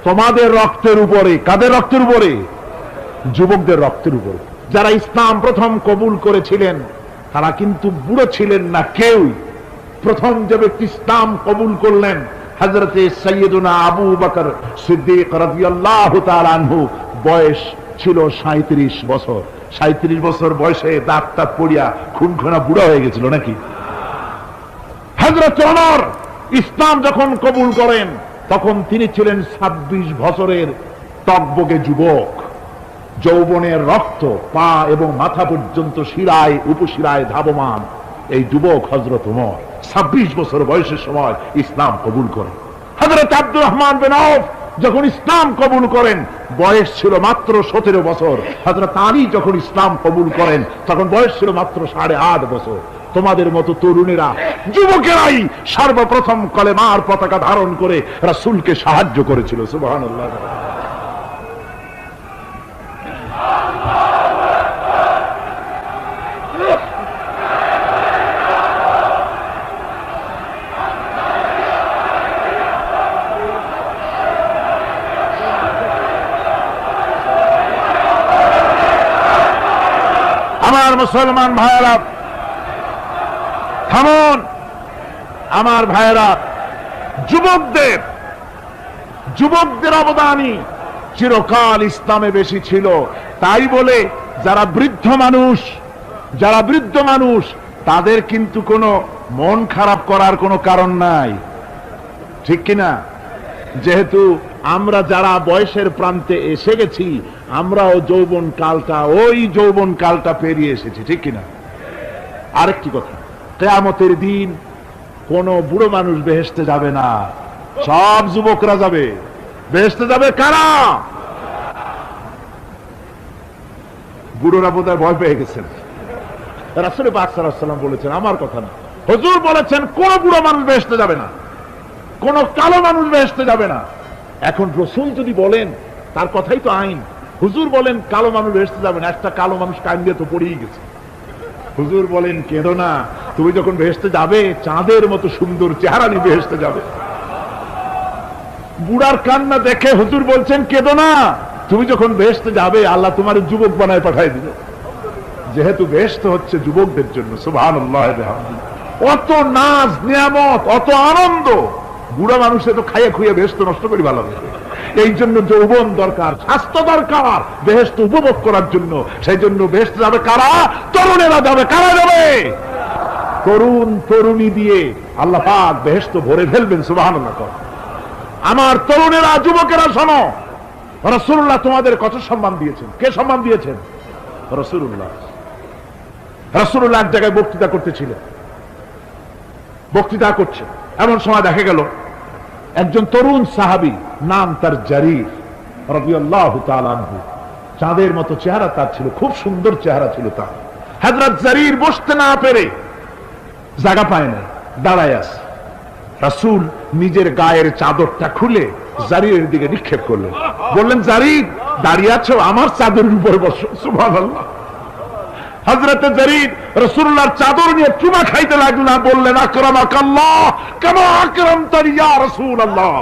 তোমাদের রক্তের উপরে। কাদের রক্তের উপরে? যুবকদের রক্তের উপরে। যারা ইসলাম প্রথম কবুল করেছিলেন তারা কিন্তু বুড়ো ছিলেন না কেউ, প্রথম যে ব্যক্তি ইসলাম কবুল করলেন হযরতে সাইয়্যিদুনা আবু বকর সিদ্দিক রাদিয়াল্লাহু তাআলা আনহু। বয়স ছিল 37 বছর। 37 বছর বয়সে দাঁত টাত পড়িয়া খুনখুনা বুড়া হয়ে গেছিল নাকি? হযরত ওমর ইসলাম যখন কবুল করেন তখন তিনি ছিলেন 26 বছরের টকবগে যুবক। যৌবনের রক্ত পা এবং মাথা পর্যন্ত শিরায় উপশিরায় ধাবমান এই যুবক হযরত ওমর 26 বছর বয়সের সময় ইসলাম কবুল করেন। হযরত আব্দুর রহমান বিন আউফ যখন ইসলাম কবুল করেন বয়স ছিল মাত্র 17 বছর। হযরত আলী যখন ইসলাম কবুল করেন তখন বয়স ছিল মাত্র 8.5 বছর। তোমাদের মতো তরুণেরা যুবকেরাই সর্বপ্রথম কলেমার পতাকা ধারণ করে রাসূলকে সাহায্য করেছিল। সুবহানাল্লাহ। আমার মুসলমান ভাইয়েরা থামুন। আমার ভাইয়েরা, যুবকদের অবদানই চিরকাল ইসলামে বেশি ছিল। তাই বলে যারা বৃদ্ধ মানুষ তাদের কিন্তু কোনো মন খারাপ করার কোনো কারণ নাই, ঠিক কিনা? যেহেতু আমরা যারা বয়সের প্রান্তে এসে গেছি আমরাও ওই যৌবন কালটা পেরিয়ে এসেছি, ঠিক কিনা? আরেকটি কথা, কিয়ামতের দিন কোন বুড়ো মানুষ বেহেশতে যাবে না, সব যুবকরা যাবে। বেহেশতে যাবে কারা? বুড়োরা বোধহয় ভয় পেয়ে গেছেন। রাসূল পাক সাল্লাল্লাহু আলাইহি ওয়াসাল্লাম বলেছেন, আমার কথা না, হুজুর বলেছেন কোন বুড়ো মানুষ বেহেশতে যাবে না, কোন কালো মানুষ বেহেশতে যাবে না। এখন রাসূল যদি বলেন তার কথাই তো আইন। হুজুর বলেন কালো মানুষ বেহেশতে যাবে না, একটা কালো মানুষ কান দিয়ে তো পড়েই গেছে। হুজুর বলেন কেঁদো না, তুমি যখন বেহেশতে যাবে চাঁদের মতো সুন্দর চেহারা নিয়ে বেহেশতে যাবে। বুড়ার কান্না দেখে হুজুর বলছেন কেঁদো না, তুমি যখন বেহেশতে যাবে আল্লাহ তোমার যুবক বানায় পাঠায় দিবে। যেহেতু বেহেশত হচ্ছে যুবকদের জন্য, সুবহানাল্লাহ। অত নাজ নিয়ামত, অত আনন্দ, বুড়া মানুষে তো খাইয়ে খুইয়ে বেহেশত নষ্ট করি ভালো হবে। এই জন্য যৌবন দরকার, স্বাস্থ্য দরকার বেহেশত উপভোগ করার জন্য। সেই জন্য বেহেশতে যাবে কারা? তরুণেরা যাবে। কারা যাবে? তরুণ তরুণী দিয়ে আল্লাহ পাক বেহেশত ভরে ফেলবেন। সুবহানাল্লাহ। আমার তরুণেরা, যুবকেরা শোনো, রাসূলুল্লাহ তোমাদের কত সম্মান দিয়েছেন। কে সম্মান দিয়েছেন? রাসূলুল্লাহ। রাসূলুল্লাহ এক জায়গায় বক্তৃতা করতেছিলেন, বক্তৃতা করছে, এমন সময় দেখা গেল একজন তরুণ সাহাবী, নাম তার জারীর রাদিয়াল্লাহু তাআলা আনহু। চাঁদের মতো চেহারা তার ছিল, খুব সুন্দর চেহারা ছিল তার। হযরত জারীর বসতে না পেরে জায়গা পায় না, দাঁড়ায় আছে। রাসূল নিজের গায়ের চাদরটা খুলে জারীরের দিকে নিক্ষেপ করলেন, বললেন, জারীর দাঁড়িয়ে আছো, আমার চাদরের উপরে বসো। সুবহানাল্লাহ। হযরত জারীর রাসূলুল্লাহর চাদর নিয়ে চুমা খাইতে লাগলেন, বললেন, আকরামাকাল্লাহ কামা আকরামতানি ইয়া রাসূলুল্লাহ।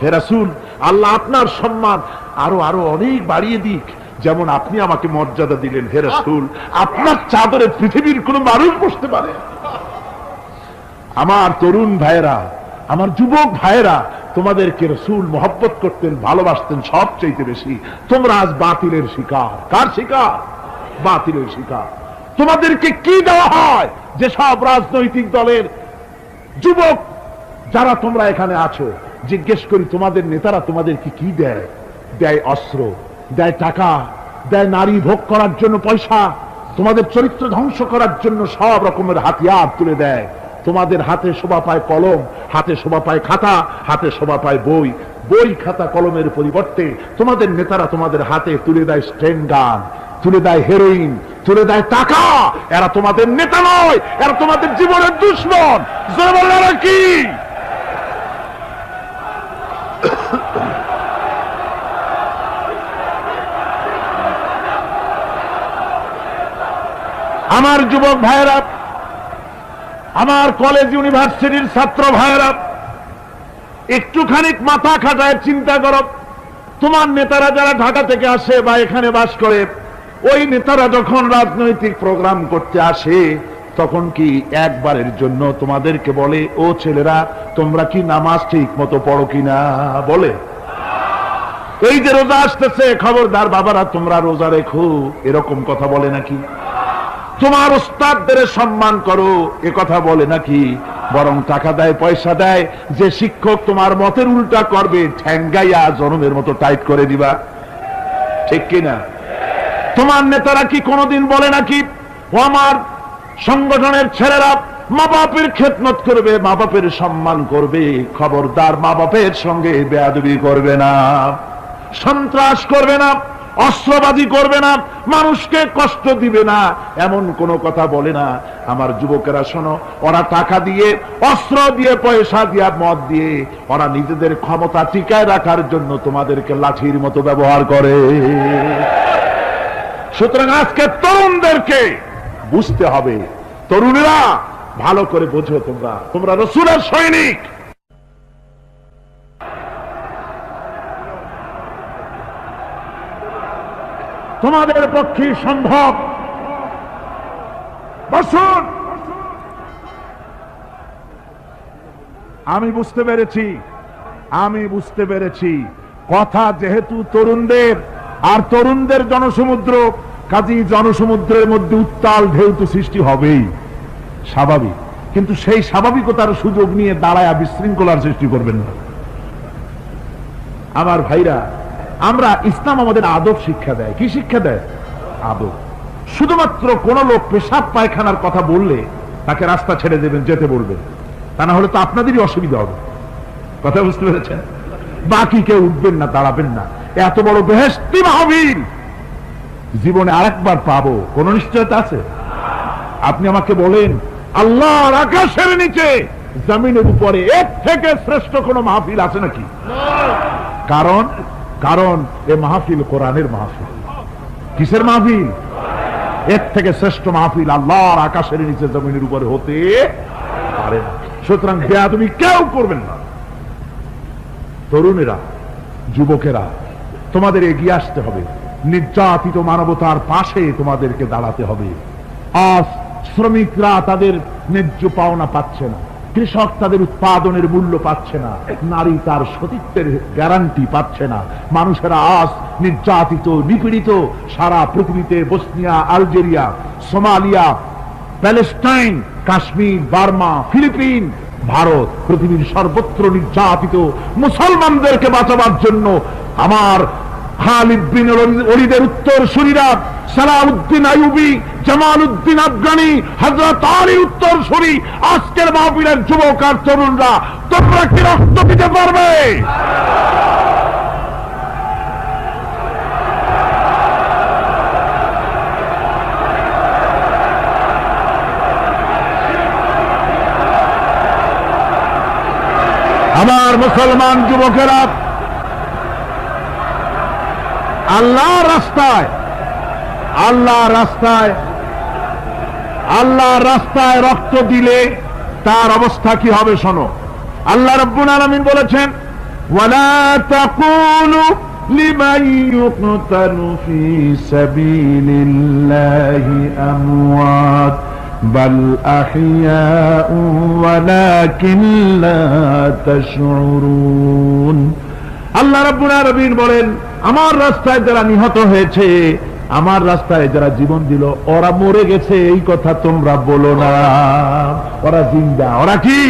হে রাসূল, আল্লাহ আপনার সম্মান আরো অনেক বাড়িয়ে দিক, যেমন আপনি আমাকে মর্যাদা দিলেন। হে রাসূল, আপনার চাদরে পৃথিবীর কোন মানুষ বসতে পারে? আমার তরুণ ভাইয়েরা, আমার যুবক ভাইয়েরা, তোমাদেরকে রাসূল মহব্বত করতেন, ভালোবাসতেন সবচেয়ে বেশি। তোমরা আজ বাতিলের শিকার। কার শিকার? বাতিলের শিকার। তোমাদেরকে কি দেওয়া হয়? যে সব রাজনৈতিক দলের যুবক যারা তোমরা এখানে আছো, জিজ্ঞেস করি তোমাদের নেতারা তোমাদেরকে কি দেয়? দেয় অস্ত্র, দেয় টাকা, দেয় নারী ভোগ করার জন্য পয়সা, তোমাদের চরিত্র ধ্বংস করার জন্য সব রকমের হাতিয়ার তুলে দেয়। তোমাদের হাতে শোভা পায় কলম, হাতে শোভা পায় খাতা, হাতে শোভা পায় বই। বই খাতা কলমের পরিবর্তে তোমাদের নেতারা তোমাদের হাতে তুলে দেয় স্ট্রেন গান, তুলে দেয় হেরোইন, তুলে দেয় টাকা। এরা তোমাদের নেতা নয়, এরা তোমাদের জীবনের দুশমন। জোরে কি? আমার যুবক ভাইয়েরা, আমার কলেজ ইউনিভার্সিটির ছাত্র ভাইয়েরা, একটুখানি মাথা খাটায় চিন্তা করো। তোমার নেতারা যারা ঢাকা থেকে আসে বা এখানে বাস করে, ওই নেতারা যখন রাজনৈতিক প্রোগ্রাম করতে আসে তখন কি একবারের জন্য তোমাদেরকে বলে, ও ছেলেরা তোমরা কি নামাজ ঠিক মতো পড়ো কিনা? বলে? এই যে রোজা আসতেছে, খবরদার বাবারা তোমরা রোজা রেখো, এরকম কথা বলে নাকি? তোমার ওস্তাদদের সম্মান করো, এ কথা বলে নাকি? বরং টাকা দেয়, পয়সা দেয়, যে শিক্ষক তোমার মতের উল্টা করবে ঠ্যাঙ্গাইয়া জনমের মতো টাইট করে দিবা, ঠিক কিনা? তোমার নেতারা কি কোনোদিন বলে নাকি, ও আমার সংগঠনের ছেলেরা মা বাপের খেদমত করবে, মা বাপের সম্মান করবে, খবরদার মা বাপের সঙ্গে বেয়াদবি করবে না, সন্ত্রাস করবে না, অস্ত্রবাজি করবে না, মানুষকে কষ্ট দিবে না, এমন কোন কথা বলে না? আমার যুবকেরা শোনো, ওরা টাকা দিয়ে, অস্ত্র দিয়ে, পয়সা দিয়ে, মদ দিয়ে ওরা নিজেদের ক্ষমতা টিকায় রাখার জন্য তোমাদেরকে লাঠির মতো ব্যবহার করে। সুতরাং আজকে তরুণদেরকে বুঝতে হবে, তরুণেরা ভালো করে বোঝো, তোমরা রাসূলের সৈনিক। তোমাদের পক্ষে সম্ভব। বসুন, আমি বুঝতে পেরেছি কথা যেহেতু তরুণদের, আর তরুণদের জনসমুদ্র, কাজী জনসমুদ্রের মধ্যে উত্তাল ঢেউ তো সৃষ্টি হবেই, স্বাভাবিক। কিন্তু সেই স্বাভাবিকতার সুযোগ নিয়ে দাঁড়ায় বিশৃঙ্খলার সৃষ্টি করবেন না। আমার ভাইরা, আমরা ইসলাম আমাদের আদব শিক্ষা দেয়। কি শিক্ষা দেয়? আদব। শুধুমাত্র কোন লোক পেশাব পায়খানার কথা বললে তাকে রাস্তা ছেড়ে দেবেন, যেতে বলবেন, তা না হলে তো আপনাদেরই অসুবিধা হবে। কথা বুঝতে পেরেছেন? বাকি কেউ উঠবেন না, দাঁড়াবেন না। এত বড় বেহেশতি মাহফিল জীবনে আরেকবার পাবো কোন নিশ্চয়তা আছে? আপনি আমাকে বলেন, আল্লাহর আকাশের নিচে, জমিনের উপরে এর থেকে শ্রেষ্ঠ কোন মাহফিল আছে নাকি? কারণ এ মাহফিল কোরআনের মাহফিল। কিসের মাহফিল? এর থেকে শ্রেষ্ঠ মাহফিল আল্লাহর আকাশের নিচে, জমিনের উপরে হতে পারে না। সুতরাং বেয়াদবি কেউ করবেন না। তরুণেরা, যুবকেরা, তোমাদের এগিয়ে আসতে হবে। নির্যাতিত মানবতার পাশে তোমাদেরকে দাঁড়াতে হবে। আজ শ্রমিকরা তাদের ন্যায্য পাওনা পাচ্ছে না, কৃষক তাদের উৎপাদনের মূল্য পাচ্ছে না, নারী তার সতীত্বের গ্যারান্টি পাচ্ছে না। মানুষেরা আজ নির্যাতিত, নিপীড়িত। সারা পৃথিবীতে Bosnia, Algeria, Somalia, Palestine, Kashmir, Burma, Philippines, Bharat, পৃথিবীর সর্বত্র নির্যাতিত মুসলমানদেরকে বাঁচাবার জন্য আমার খালিদ বিন ওলীদের উত্তরসূরিরা, সালাউদ্দিন আইয়ুবী, জামালউদ্দিন আফগানি, হযরত আলী উত্তরসূরি, আজকের মাহফিলের যুবক আর তরুণরা, তোমরা কি রক্ত দিতে পারবে? আমার মুসলমান যুবকেরা, আল্লাহর রাস্তায় রক্ত দিলে তার অবস্থা কি হবে শোনো। আল্লাহ রাব্বুল আলামিন বলেছেন, ওয়ালা তাকুলু লিমান ইউকতালু ফি সাবিলিল্লাহি আমওয়াত বাল আহইয়াউ ওয়ালাকিন লা তাশউরুন। আল্লাহ রাব্বুল আলামিন বলেন, আমার রাস্তায় যারা নিহত হয়েছে, আমার রাস্তায় যারা জীবন দিল, ওরা মরে গেছে এই কথা তোমরা বলো না, ওরা জিন্দা। ওরা কি?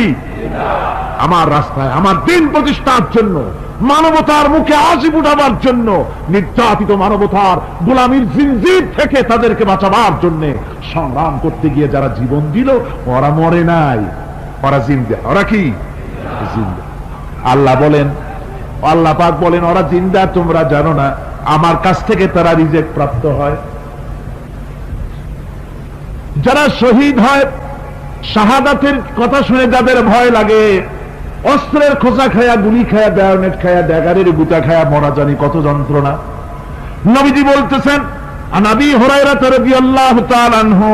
আমার রাস্তায়, আমার দিন প্রতিষ্ঠার জন্য, মানবতার মুখে হাসি ফুটাবার জন্য, নির্যাতিত মানবতার গোলামীর জিনজির থেকে তাদেরকে বাঁচাবার জন্য সংগ্রাম করতে গিয়ে যারা জীবন দিল, ওরা মরে নাই, ওরা জিন্দা। ওরা কি? জিন্দা। আল্লাহ পাক বলেন, ওরা জিন্দা তোমরা জানো না, আমার কাছ থেকে তারা রিজেক্ট প্রাপ্ত হয়। যারা শহীদ হয়, শাহাদাতের কথা শুনে যাদের ভয় লাগে, অস্ত্রের খোঁচা খায়া, গুলি খায়া, বায়োনেট খায়া, ড্যাগারের গুতা খায়া মরা, জানি কত যন্ত্রণা। নবীজি বলতেছেন, আন আবি হুরায়রা রাদিয়াল্লাহু তাআলা আনহু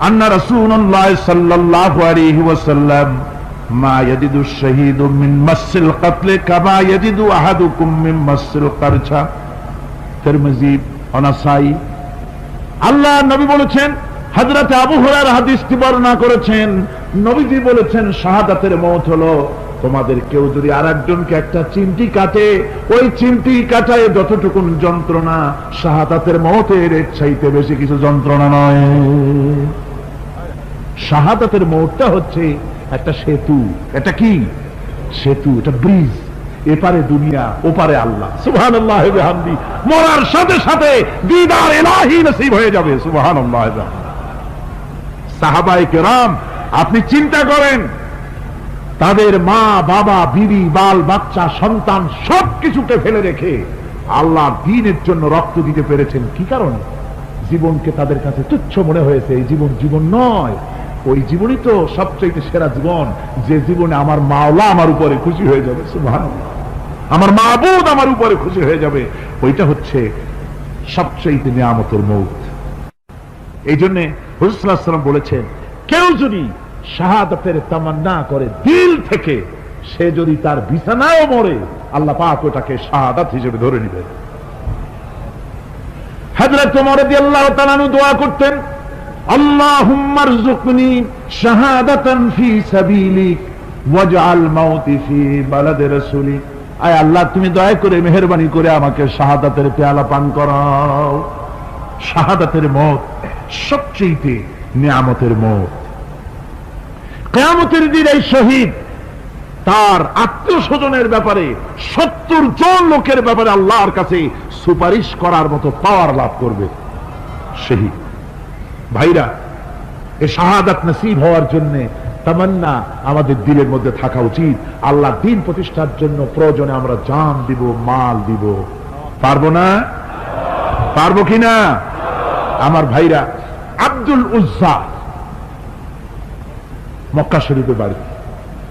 আন্না রাসূলুল্লাহ সাল্লাল্লাহু আলাইহি ওয়াসাল্লাম মা ইয়াজিদু শাহীদু মিন মাসিল কাতল কামা ইয়াজিদু আহাদুকুম মিন মাসিল কারছা। তিরমিজি ও নাসাই। আল্লাহ নবী বলেছেন, হযরত আবু হুরায়রা হাদিসটি বর্ণনা করেছেন, নবীজি বলেছেন শাহাদাতের মওত হলো তোমাদের কেউ যদি আরেকজনকে একটা চিমটি কাটে, ওই চিমটি কাটায় যতটুকু যন্ত্রণা, শাহাদাতের মওতের এর চাইতে বেশি কিছু যন্ত্রণা নয়। শাহাদাতের মওতটা হচ্ছে একটা সেতু। এটা কি সেতু? এটা ব্রিজ। এপারে দুনিয়া, ওপারে আল্লাহ। সুবহানাল্লাহ ওয়া বিহামদি। মরার সাথে সাথে দিদার ইলাহি নসিব হয়ে যাবে। সুবহানাল্লাহ। সাহাবায়ে কেরাম, আপনি চিন্তা করেন, তাদের মা বাবা বিবি বাল বাচ্চা সন্তান সবকিছুকে ফেলে রেখে আল্লাহ দ্বীনের জন্য রক্ত দিতে পেরেছেন। কি কারণে? জীবনকে তাদের কাছে তুচ্ছ মনে হয়েছে। এই জীবন জীবন নয়, ওই জীবনই তো সবচেয়ে সেরা জীবন, যে জীবনে আমার মাওলা আমার উপরে খুশি হয়ে যাবে। সুবহানাল্লাহ। আমার মাবুদ আমার উপরে খুশি হয়ে যাবে, ওইটা হচ্ছে সবচেয়ে নিয়ামতের মওত। এই জন্য হুজুর সাল্লাল্লাহু আলাইহি ওয়াসাল্লাম বলেছেন, কেউ যদি শাহাদাতের তামান্না করে দিল থেকে, সে যদি তার বিছানায়ও মরে, আল্লাহ পাক ওটাকে শাহাদাত হিসেবে ধরে নেবে। হযরত ওমর রাদিয়াল্লাহু তাআলা আনহু দোয়া করতেন, আল্লাহুম্মা রযুকনি শাহাদাতান ফি সাবিলিক ওয়াজআল মাউতি ফি বালাদি রাসূলিক। আয় আল্লাহ, তুমি দয়া করে মেহেরবানি করে আমাকে শাহাদাতের পেয়ালা পান করাও। শাহাদাতের মওত সবচেয়ে নিয়ামতের মওত। কিয়ামতের দিন এই শহীদ তার আত্মীয় স্বজনের ব্যাপারে 70 জন লোকের ব্যাপারে আল্লাহর কাছে সুপারিশ করার মতো পাওয়ার লাভ করবে। শহীদ ভাইরা, এই শাহাদাত নসিব হওয়ার জন্য তামান্না আমাদের দিলের মধ্যে থাকা উচিত। আল্লাহ দ্বীন প্রতিষ্ঠার জন্য প্রয়োজনে আমরা জান দিব, মাল দিব। পারবো না? পারবো কিনা? আমার ভাইরা, আব্দুল উজ্জা মক্কা শরীফে বাড়ি,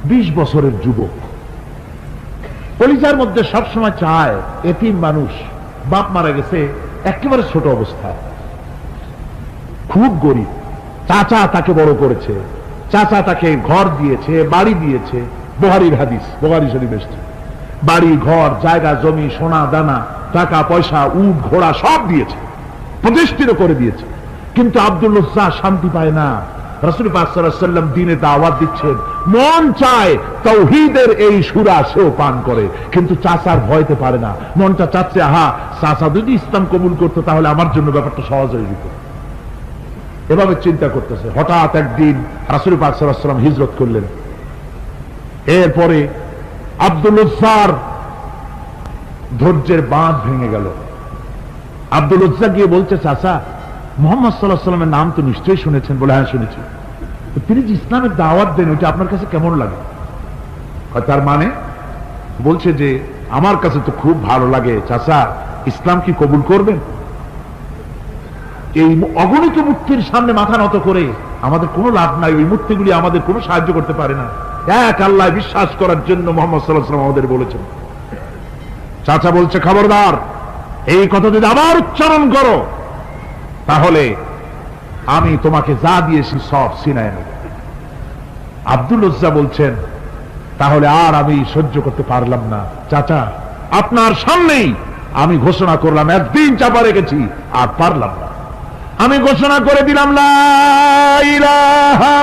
20 বছরের যুবক, কলিজার মধ্যে সবসময় চায় এতিম মানুষ, বাপ মারা গেছে একেবারে ছোট অবস্থায়, খুব গরিব। চাচা তাকে বড় করেছে, চাচা তাকে ঘর দিয়েছে, বাড়ি দিয়েছে। বুখারীর হাদিস, বুখারী শরীফ এসেছে। বাড়ি ঘর জায়গা জমি সোনা দানা টাকা পয়সা উট ঘোড়া সব দিয়েছে, প্রতিষ্ঠিত করে দিয়েছে। কিন্তু আব্দুল উজ্জা শান্তি পায় না। রাসূল পাক সাল্লাল্লাহু আলাইহি ওয়াসাল্লাম দ্বীনে দাওয়াত দিচ্ছেন, মন চায় তাওহীদের এই সুরা সেও পান করে, কিন্তু চাচার ভয়তে পারে না। মনটা চাচ্ছে, আহা, চাচা যদি ইসলাম কবুল করতো তাহলে আমার জন্য ব্যাপারটা সহজ হয়ে যেত। এভাবে চিন্তা করতেছে। হঠাৎ একদিন রাসূল পাক সাল্লাল্লাহু আলাইহি ওয়াসাল্লাম হিজরত করলেন। এরপরে আব্দুল উজ্জার ধৈর্যের বাঁধ ভেঙে গেল। আব্দুল উজ্জা গিয়ে বলছে, চাচা, মুহাম্মদ সাল্লাল্লাহু আলাইহি ওয়াসাল্লামের নাম তো নিশ্চয়ই শুনেছেন। বলে, হ্যাঁ শুনেছি। তিনি যে ইসলামের দাওয়াত দেন, ওইটা আপনার কাছে কেমন লাগে? তার মানে বলছে যে আমার কাছে তো খুব ভালো লাগে। চাচা, ইসলাম কি কবুল করবেন? এই অগণিত মূর্তির সামনে মাথা নত করে আমাদের কোনো লাভ নাই। ওই মূর্তিগুলি আমাদের কোনো সাহায্য করতে পারে না। এক আল্লাহ বিশ্বাস করার জন্য মুহাম্মদ সাল্লাল্লাহু আলাইহি ওয়াসাল্লাম আমাদের বলেছেন। চাচা বলছে, খবরদার, এই কথা যদি আবার উচ্চারণ করো তাহলে আমি তোমাকে যা দিয়েছি সব ছিনায় নেব। আব্দুল উজ্জা বলছেন, তাহলে আর আমি সহ্য করতে পারলাম না। চাচা, আপনার সামনেই আমি ঘোষণা করলাম, একদিন চাপা রেখেছি, আর পারলাম না। আমি ঘোষণা করে দিলাম, লা ইলাহা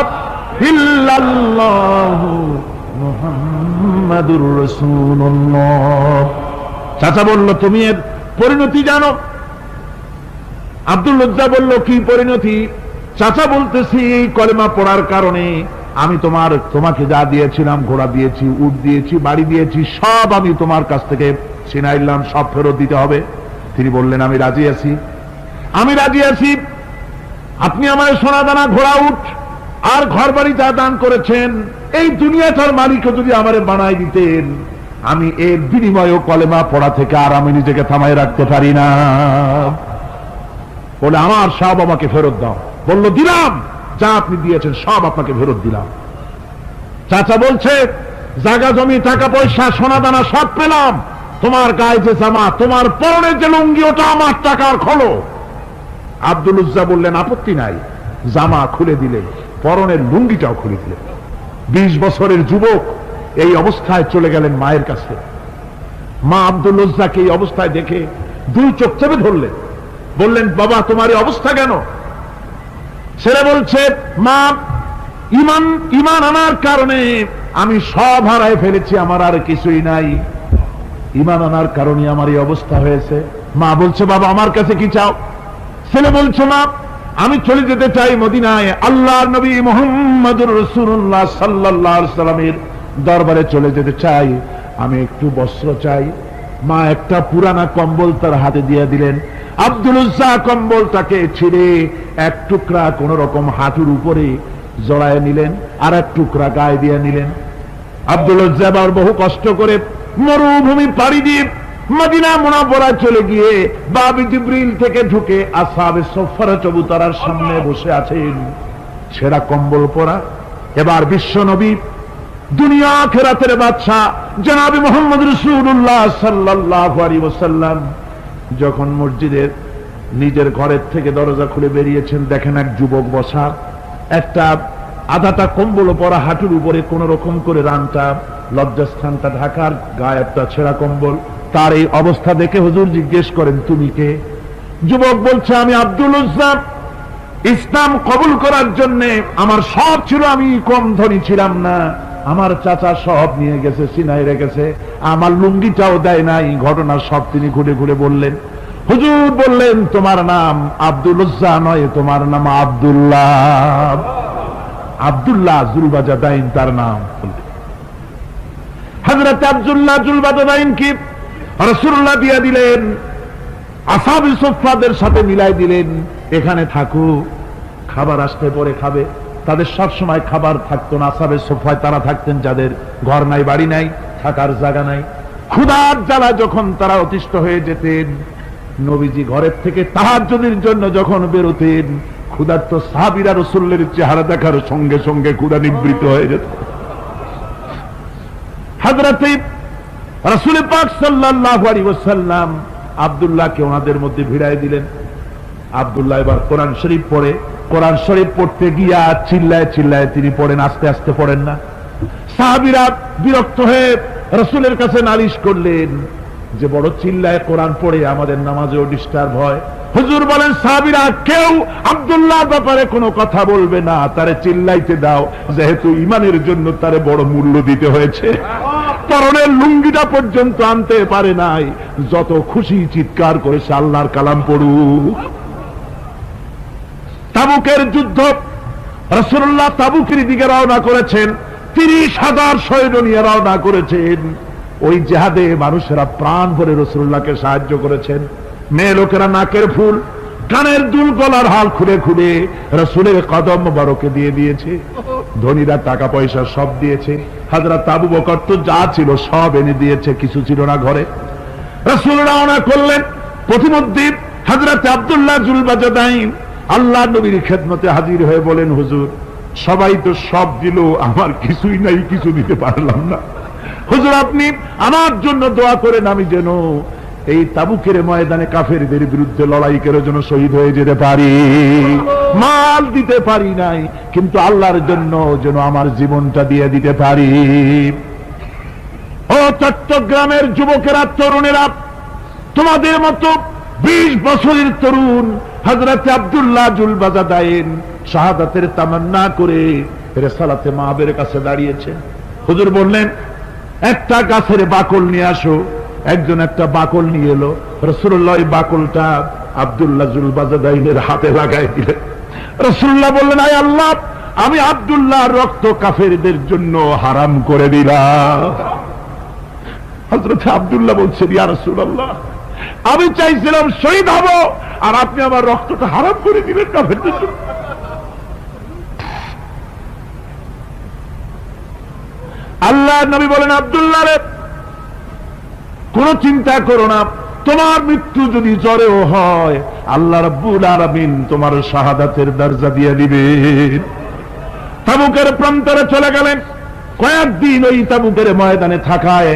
ইল্লাল্লাহু মুহাম্মাদুর রাসূলুল্লাহ। চাচা বলল, তুমি এর পরিণতি জানো? আব্দুল উজ্জা বলল, কি পরিণতি? চাচা বলতেছি, এই কলেমা পড়ার কারণে আমি তোমাকে যা দিয়েছিলাম, ঘোড়া দিয়েছি, উট দিয়েছি, বাড়ি দিয়েছি, সব আমি তোমার কাছ থেকে ছিনাইলাম, সব ফেরত দিতে হবে। তিনি বললেন, আমি রাজি আছি, আমি রাজি আছি। আপনি আমার সোনা দানা ঘোড়া উট আর ঘর বাড়ি যা দান করেছেন, এই দুনিয়াটার মালিকও যদি আমারে বানাই দিতেন, আমি এর বিনিময়ে কলেমা পড়া থেকে আর আমি নিজেকে থামাই রাখতে পারি না। বলে, আমার সব আমাকে ফেরত দাও। বলল, দিলাম, যা আপনি দিয়েছেন সব আপনাকে ফেরত দিলাম। চাচা বলছে, জায়গা জমি টাকা পয়সা সোনা দানা সব পেলাম, তোমার গায়ে যে জামা, তোমার পরনের যে লুঙ্গি, ওটা আমার টাকার খোলো। আব্দুল উজ্জা বললেন, আপত্তি নাই। জামা খুলে দিলেন, পরনের লুঙ্গিটাও খুলে দিলেন। 20 বছরের যুবক এই অবস্থায় চলে গেলেন মায়ের কাছে। মা আব্দুল উজ্জাকে এই অবস্থায় দেখে 2 চোখ চেপে ধরলেন, বললেন, বাবা, তোমার এই অবস্থা কেন? ছেলে বলছে, মা, ইমান ইমান আনার কারণে আমি সব হারায় ফেলেছি, আমার আর কিছুই নাই। ইমান আনার কারণে আমার এই অবস্থা হয়েছে। মা বলছে, বাবা আমার কাছে কি চাও? ছেলে বলছে, মা, আমি চলে যেতে চাই মদিনায়, আল্লাহর নবী মুহাম্মদুর রাসূলুল্লাহ সাল্লাল্লাহু আলাইহি সাল্লামের দরবারে চলে যেতে চাই, আমি একটু বস্ত্র চাই। মা একটা পুরানা কম্বল তার হাতে দিয়ে দিলেন। আব্দুল উজ্জা কম্বলটাকে ছিঁড়ে এক টুকরা কোন রকম হাঁটুর উপরে জড়ায় নিলেন, আর এক টুকরা গায়ে দিয়ে নিলেন। আব্দুল উজ্জা আবার বহু কষ্ট করে মরুভূমি পাড়ি দিয়ে মদিনা মুনাওয়ারায় চলে গিয়ে বাবি জিবরিল থেকে ঢুকে আসহাবে সুফফা চবুতরার সামনে বসে আছেন, ছেঁড়া কম্বল পরা। এবার বিশ্ব নবী, দুনিয়া আখিরাতের বাদশা জনাবে মুহাম্মদ রাসূলুল্লাহ সাল্লাল্লাহু আলাইহি ওয়াসাল্লাম যখন মসজিদের নিজের ঘরের থেকে দরজা খুলে বেরিয়েছেন, দেখেন এক যুবক বসা, একটা আধাটা কম্বল পরা, হাঁটুর উপরে কোন রকম করে রানটা লজ্জাস্থানটা ঢাকার, গায়ে একটা ছেঁড়া কম্বল। তার এই অবস্থা দেখে হুজুর জিজ্ঞেস করেন, তুমি কে? যুবক বলছে, আমি আব্দুল উজ্জা। ইসলাম কবুল করার জন্য আমার সব ছিল, আমি কম ধনী ছিলাম না, আমার চাচা সব নিয়ে গেছে, সিনাই রেখেছে, আমার লুঙ্গিটাও দেয় নাই। ঘটনা সব তিনি ঘুরে ঘুরে বললেন। হুজুর বললেন, তোমার নাম আব্দুল উজ্জা নয়, তোমার নাম আব্দুল্লাহ। আব্দুল্লাহ জুলবাজাদাইন তার নাম। হযরত আব্দুল্লাহ জুলবাজাদাইন কি রাসূলুল্লাহ দিয়ে দিলেন, আসহাবে সুফফাদের সাথে মিলাই দিলেন, এখানে থাকো, খাবার আসতে পরে খাবে। তাদের সব সময় খাবার থাকতো না। আসহাবে সুফফায় তারা থাকতেন যাদের ঘর নাই, বাড়ি নাই, থাকার জায়গা নাই। ক্ষুধার জ্বালা যখন তারা অতিষ্ঠ হয়ে যেতেন, নবীজি ঘরের থেকে তাহাজ্জুদের জন্য যখন বেরোতেন, ক্ষুধার্ত সাহাবীরা রাসূলের চেহারা দেখার সঙ্গে সঙ্গে ক্ষুধা নিবৃত্ত হয়ে যেত। হযরত রাসূল পাক সাল্লাল্লাহু আলাইহি ওয়াসাল্লাম আব্দুল্লাহকে ওনাদের মধ্যে ভিড়ায় দিলেন। আব্দুল্লাহ এবার কোরআন শরীফ পড়ে। কোরআন শরীফ পড়তে গিয়া চিল্লায় চিল্লায় তিনি পড়েন, আস্তে আস্তে পড়েন না। সাহাবীরা বিরক্ত হয়ে রাসূলের কাছে নালিশ করলেন যে বড় চিল্লায় কোরআন পড়ে, আমাদের নামাজেও ডিস্টার্ব হয়। হুজুর বলেন, সাহাবীরা কেউ আব্দুল্লাহর ব্যাপারে কোনো কথা বলবে না, তারে চিল্লাইতে দাও, যেহেতু ঈমানের জন্য তারে বড় মূল্য দিতে হয়েছে। পরনের লুঙ্গিটা পর্যন্ত আনতে পারে নাই, যত খুশি চিৎকার করেছে আল্লাহর কালাম পড়ুক। তাবুকের যুদ্ধ, রাসূলুল্লাহ তাবুকের দিকে রওনা করেছেন, 30,000 সৈন্য নিয়ে রওনা করেছেন। ওই জিহাদে মানুষেরা প্রাণ ভরে রাসূলুল্লাহকে সাহায্য করেছেন। মেয়ে লোকেরা নাকের ফুল, কানের দুল, গলার হাল খুলে খুলে রাসূলের কদম মোবারকে দিয়ে দিয়েছে। ধনীরা টাকা পয়সা সব দিয়েছে। হযরত আবু বকর তো যা ছিল সব এনে দিয়েছে, কিছু ছিল না ঘরে। রাসূল রওনা করলেন। প্রতিমধ্যে হযরত আব্দুল্লাহ জুলবাজাদাইন আল্লাহ নবীর খেদমতে হাজির হয়ে বলেন, হুজুর সবাই তো সব দিল, আমার কিছুই নাই, কিছু দিতে পারলাম না। হুজুর আপনি আমার জন্য দোয়া করেন, আমি যেন এই তাবুকের ময়দানে কাফেরদের বিরুদ্ধে লড়াই করে যেন শহীদ হয়ে যেতে পারি। মাল দিতে পারি নাই, কিন্তু আল্লাহর জন্য যেন আমার জীবনটা দিয়ে দিতে পারি। ও চট্টগ্রামের যুবকেরা, তরুণেরা, তোমাদের মতো 20 বছরের তরুণ হযরত আব্দুল্লাহ জুলবাজাদাইন শাহাদাতের তামান্না করে রিসালাতে মাহবের কাছে দাঁড়িয়েছে। হুজুর বললেন, একটা গাছের বাকল নিয়ে আসো। একজন একটা বাকল নিয়ে এলো। রাসূলুল্লাহ এই বাকলটা আব্দুল্লাহ জুলবাজাদাইনের হাতে লাগাই দিলেন। রাসূলুল্লাহ বললেন, আয় আল্লাহ, আমি আব্দুল্লাহর রক্ত কাফেরদের জন্য হারাম করে দিলাম। হযরত আব্দুল্লাহ বলছেন, ইয়া রাসূলুল্লাহ, আমি চাইছিলাম শহীদ হব, আর আপনি আমার রক্তটা হারাম করে দিলেন কাফেরদের জন্য। আল্লাহ নবী বলেন, আব্দুল্লাহ রে, কোন চিন্তা করো না, তোমার মৃত্যু যদি জ্বরেও হয়, আল্লাহ রাব্বুল আলামিন তোমার শাহাদাতের দরজা দিয়ে দিবেন। তাবুকের প্রান্তরে চলে গেলেন। কয়েকদিন ওই তাবুকের ময়দানে থাকায়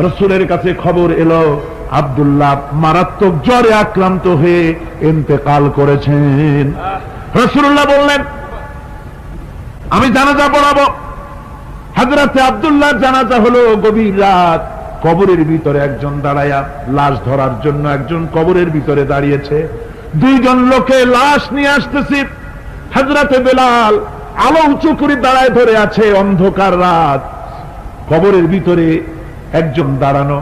রাসূলের কাছে খবর এলো আব্দুল্লাহ মারাত্মক জ্বরে আক্রান্ত হয়ে ইন্তেকাল করেছেন। রাসূলুল্লাহ বললেন, আমি জানাজা পড়াবো। হযরত আব্দুল্লাহ জানাজা হলো গভীর রাত। কবরের ভিতরে একজন দাঁড়ায়া লাশ ধরার জন্য একজন কবরের ভিতরে দাঁড়িয়েছে। 2 জন লোকে লাশ নিয়ে আসতেছে। হযরতে বেলাল আলো উঁচু করে দাঁড়ায় ধরে আছে, অন্ধকার রাত, কবরের ভিতরে একজন দাঁড়ানো,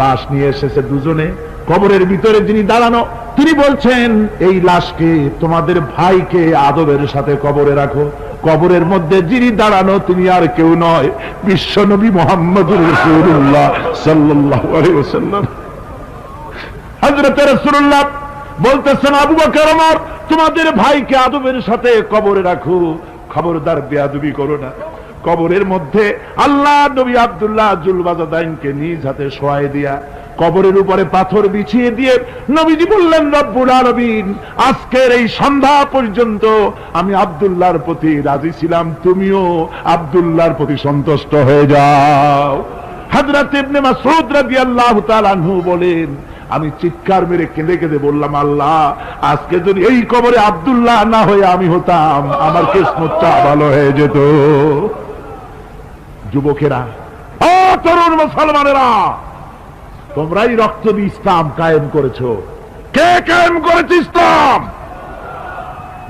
লাশ নিয়ে এসেছে দুজনে, কবরের ভিতরে যিনি দাঁড়ানো তিনি বলছেন, এই লাশকে তোমাদের ভাইকে আদবের সাথে কবরে রাখো। কবরের মধ্যে যিনি দাঁড়ানো তিনি আর কেউ নয়, বিশ্বনবী মুহাম্মদুর রাসূলুল্লাহ সাল্লাল্লাহু আলাইহি ওয়াসাল্লাম। হযরত রাসূলুল্লাহ বলতেছেন, আবু বকর ওমর, তোমাদের ভাইকে আদবের সাথে কবরে রাখো, খবরদার বেয়াদবি করো না। কবরের মধ্যে আল্লাহ নবী আব্দুল্লাহ জুলবাজাদাইনকে নিজ হাতে শোয়ায় দিয়া কবরের উপরে পাথর বিছিয়ে দিয়ে নবীজি বললেন, রব্বুল আলামিন, আজকের এই সন্ধ্যা পর্যন্ত আমি আব্দুল্লাহর প্রতি রাজি ছিলাম, তুমিও আব্দুল্লাহর প্রতি সন্তুষ্ট হয়ে যাও। হযরত ইবনে মাসউদ রাদিয়াল্লাহু তাআলা আনহু বলেন, আমি চিৎকার মেরে কেঁদে কেঁদে বললাম, আল্লাহ, আজকে যদি এই কবরে আব্দুল্লাহ না হয়ে আমি হতাম, আমার কিসমতটা ভালো হয়ে যেত। যুবকেরা, ও তরুণ মুসলমানেরা, তোমরাই রক্ত দিয়ে ইসলাম কায়েম করেছো। কে কায়েম করেছে ইসলাম?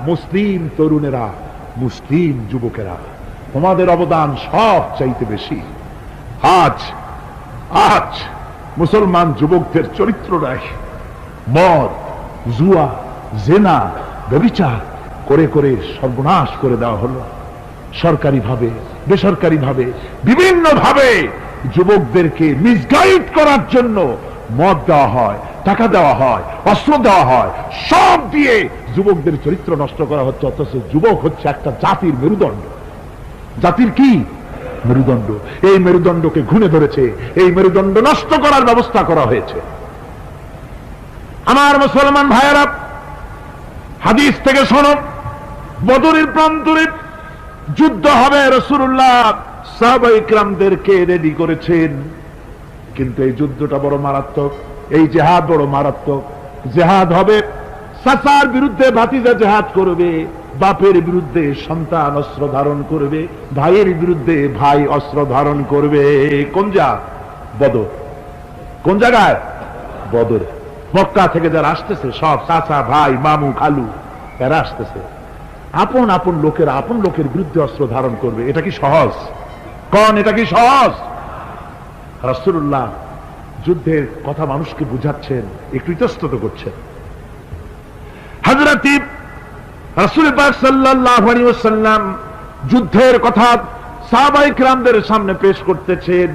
মুসলিম তরুণেরা, মুসলিম যুবকেরা, তোমাদের অবদান সব চাইতে বেশি। আজ মুসলমান যুবকদের চরিত্র নাই, মদ, জুয়া, জেনা, ব্যভিচার করে করে সর্বনাশ করে দেওয়া হলো। সরকারি ভাবে, বেসরকারি ভাবে, বিভিন্ন ভাবে যুবকদেরকে মিসগাইড করার জন্য মদ দেওয়া হয়, টাকা দেওয়া হয়, অস্ত্র দেওয়া হয়, সব দিয়ে যুবকদের চরিত্র নষ্ট করা হচ্ছে। অথচ যুবক হচ্ছে একটা জাতির মেরুদণ্ড। জাতির কি মেরুদণ্ড? এই মেরুদণ্ডকে ঘুণে ধরেছে, এই মেরুদণ্ড নষ্ট করার ব্যবস্থা করা হয়েছে। আমার মুসলমান ভাইয়েরা, হাদিস থেকে শোনো, বদরের প্রান্তরে যুদ্ধ হবে, রাসূলুল্লাহ সাহাবায়ে কিরামদেরকে রেডি করেছেন, কিন্তু এই যুদ্ধটা বড় মারাত্মক, এই জিহাদ বড় মারাত্মক। জিহাদ হবে, চাচার বিরুদ্ধে ভাতিজা জিহাদ করবে, বাপের বিরুদ্ধে সন্তান অস্ত্র ধারণ করবে, ভাইয়ের বিরুদ্ধে ভাই অস্ত্র ধারণ করবে। কোন জায়গা? বদর। কোন জায়গায়? বদর। মক্কা থেকে যারা আসতেছে সব চাচা, ভাই, মামু, খালু, এরা আসতেছে। আপন আপন লোকেরা আপন লোকের বিরুদ্ধে অস্ত্র ধারণ করবে। এটা কি সহজ? কোন এটা কি সহজ? রাসূলুল্লাহ যুদ্ধের কথা মানুষকে বুঝাচ্ছেন, একটু ইতস্তত করছেন। হযরত রাসূল পাক সাল্লাল্লাহু আলাইহি ওয়াসাল্লাম যুদ্ধের কথা সাহাবায়ে কিরামদের সামনে পেশ করতেছেন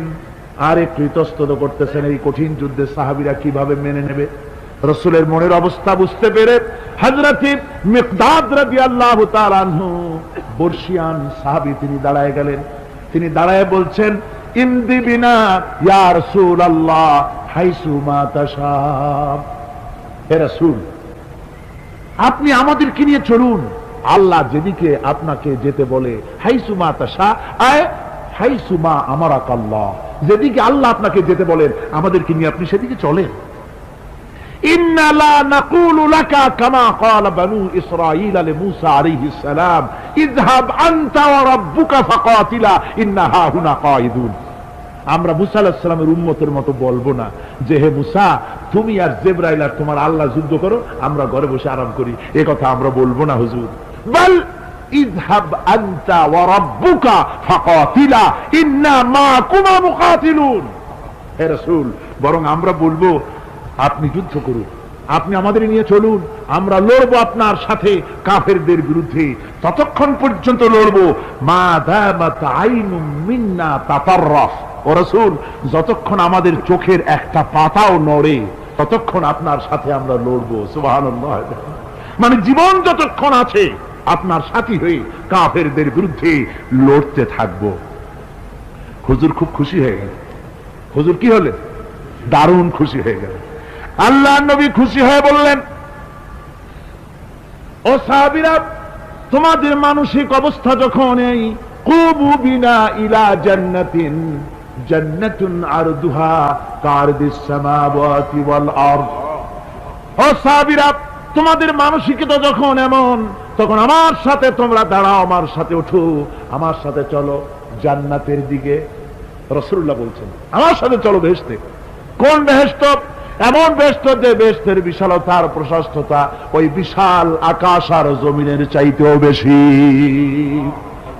আর একটু ইতস্তত করতেছেন। এই কঠিন যুদ্ধে সাহাবীরা কিভাবে মেনে নেবে? রাসূলের মনের অবস্থা বুঝতে পেরে হযরত মিকদাদ রাদিয়াল্লাহু তাআলা আনহু, বর্ষিয়ান সাহাবী, তিনি দাঁড়ায় গেলেন। তিনি দাঁড়ায় বলছেন, ইমদি বিনা ইয়া রাসূলুল্লাহ হাইসু মা তাশা। হে রাসূল, আপনি আমাদেরকে নিয়ে চলুন, আল্লাহ যেদিকে আপনাকে যেতে বলে, হাইসু মা তাশা আয় হাইসু মা আমারাকাল্লাহ, যেদিকে আল্লাহ আপনাকে যেতে বলেন আমাদেরকে নিয়ে আপনি সেদিকে চলেন। ইন্না লা নাকুলু লাকা কামা ক্বালা বানু ইসরাঈল লিমূসা আলাইহিস সালাম, ইযহাব আনতা ওয়া রাব্বুকা ফাকাতিলা ইন্না হাহুনা কাঈদুন। আমরা মুসা আলাইহিস সালামের উম্মতের মতো বলবো না যে, হে মুসা, তুমি আর জিবরাইল আর তোমার আল্লাহ যুদ্ধ করো, আমরা ঘরে বসে আরাম করি। এই কথা আমরা বলবো না হুজুর। বাল ইযহাব আনতা ওয়া রাব্বুকা ফাকাতিলা ইন্না মাকুমা মুকাতিলুন। হে রাসূল, বরং আমরা বলবো, আপনি যুদ্ধ করুন, আপনি আমাদের নিয়ে চলুন, আমরা লড়বো আপনার সাথে কাফেরদের বিরুদ্ধে, ততক্ষণ পর্যন্ত লড়বো মা দামাত আইনুম মিন্না তাতাররাফ। ও রাসূল, যতক্ষণ আমাদের চোখের একটা পাতাও নড়ে ততক্ষণ আপনার সাথে আমরা লড়বো। সুবহানাল্লাহ। মানে জীবন যতক্ষণ আছে আপনার সাথী হয়ে কাফেরদের বিরুদ্ধে লড়তে থাকবো। হুজুর খুব খুশি হয়ে গেল। হুজুর কি হলেন? দারুণ খুশি হয়ে গেল। আল্লাহর নবী খুশি হয়ে বললেন, ও সাহাবীরা, তোমাদের মানসিক অবস্থা যখন এই কুবু বিনা ইলা জান্নাতিন, জান্নাতুন আরদুহা কারদিস সামাওয়াতি ওয়াল আরদ। ও সাহাবীরা, তোমাদের মানসিকতা যখন এমন, তখন আমার সাথে তোমরা দাঁড়াও, আমার সাথে ওঠো, আমার সাথে চলো জান্নাতের দিকে। রাসূলুল্লাহ বলছেন, আমার সাথে চলো বেহেশতে। কোন বেহেশত? এমন বেহেশত যে বেহেশতের বিশালতা আর প্রশস্ততা ওই বিশাল আকাশ আর জমিনের চাইতেও বেশি।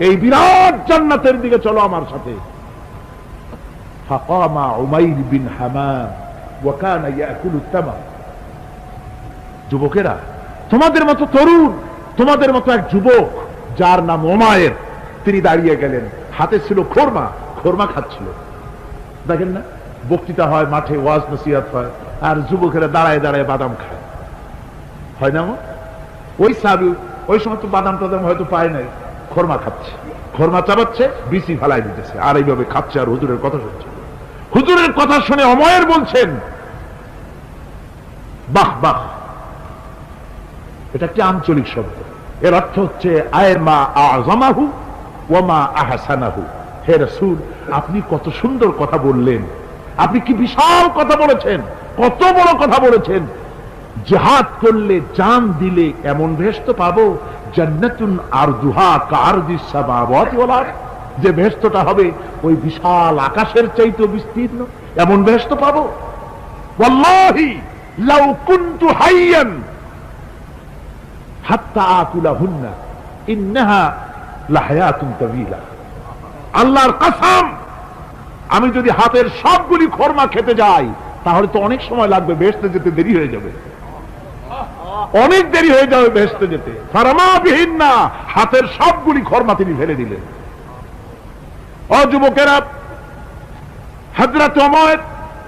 এই বিরাট জান্নাতের দিকে চলো আমার সাথে। ফাকামা উমাইর বিন হামাম ওয়া কানা ইয়াকুলু তামার। যুবকেরা, তোমাদের মতো তরুণ, তোমাদের মতো এক যুবক যার নাম উমাইর, তিনি দাঁড়িয়ে গেলেন, হাতে ছিল খোরমা, খোরমা খাচ্ছিল। দেখেন না, বক্তৃতা হয় মাঠে, ওয়াজ নসিহত হয়, আর যুবকেরা দাঁড়ায় দাঁড়ায় বাদাম খায়, হয় না? ওই সাহাবী ওই সময় তো বাদাম টাদাম হয়তো পায় নাই, খোরমা খাচ্ছে, খোরমা চাবাচ্ছে, বিসি ফালাই দিতেছে, আর এইভাবে খাচ্ছে আর হুজুরের কথা শুনছে। হুজুরের কথা শুনে উমাইর বলছেন, বাহ বাহ। এটা একটি আঞ্চলিক শব্দ, এর অর্থ হচ্ছে আয় মা আযমাহু ওয়া মা আহসানাহু। হে রাসূল, আপনি কত সুন্দর কথা বললেন, আপনি কি বিশাল কথা বলেছেন, কত বড় কথা বলেছেন। জিহাদ করলে, জান দিলে এমন বেহেশত পাবো, জান্নাতুন আরদুহা কাআরদিস সামাওয়াতি ওয়াল আরদ, যে বেহেশতটা হবে ওই বিশাল আকাশের চাইতে বিস্তীর্ণ, এমন বেহেশত পাবো। ওয়াল্লাহি লাউ কুনতু হাইয়ান হাত্তা আকুলাহুন্না ইন্নাহা লাহায়াতুন তাওয়িলা। আল্লাহর কসম, আমি যদি হাতের সবগুলি খোরমা খেতে যাই তাহলে তো অনেক সময় লাগবে, বেহেশতে যেতে দেরি হয়ে যাবে, অনেক দেরি হয়ে যাবে বেহেশতে যেতে। ফারামা বিহিন্না, হাতের সবগুলি খোরমা তিনি ফেলে দিলেন। ও যুবকেরা, হযরত উমাইর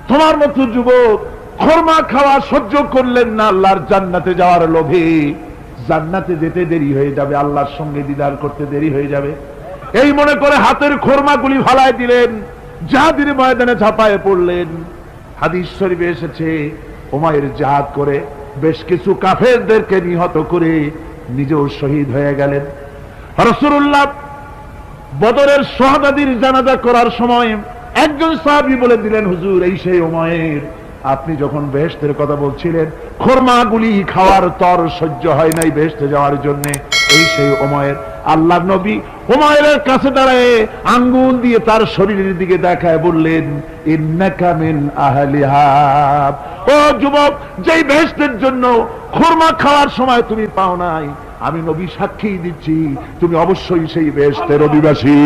তোমার মতো যুবক খোরমা খাওয়া সহ্য করলেন না আল্লাহর জান্নাতে যাওয়ার লোভে। জান্নাতে যেতে দেরি হয়ে যাবে, আল্লাহর সঙ্গে দিদার করতে দেরি হয়ে যাবে, এই মনে করে হাতের খোরমাগুলি ফালায় দিলেন, জিহাদের ময়দানে ঝাঁপায়ে পড়লেন। হাদিস শরীফে এসেছে, উমাইর জিহাদ করে বেশ কিছু কাফেরদেরকে নিহত করে নিজেও শহীদ হয়ে গেলেন। রাসূলুল্লাহ বদরের শাহাদাতের জানাজা করার সময় একজন সাহাবী বলে দিলেন, হুজুর, এই সেই উমাইর, আপনি যখন বেহেশতের কথা বলছিলেন, খোরমাগুলি খাওয়ার তর সহ্য হয় নাই বেহেশতে যাওয়ার জন্য, এই সেই উমাইর। আল্লাহর নবী উমাইরের কাছে দাঁড়ায় আঙ্গুল দিয়ে তার শরীরের দিকে দেখায় বললেন, ইন্নাকা মিন আহলিহা। ও যুবক, যেই বেহেশতের জন্য খোরমা খাওয়ার সময় তুমি পাও নাই, আমি নবী সাক্ষী দিচ্ছি তুমি অবশ্যই সেই বেহেশতের অধিবাসী।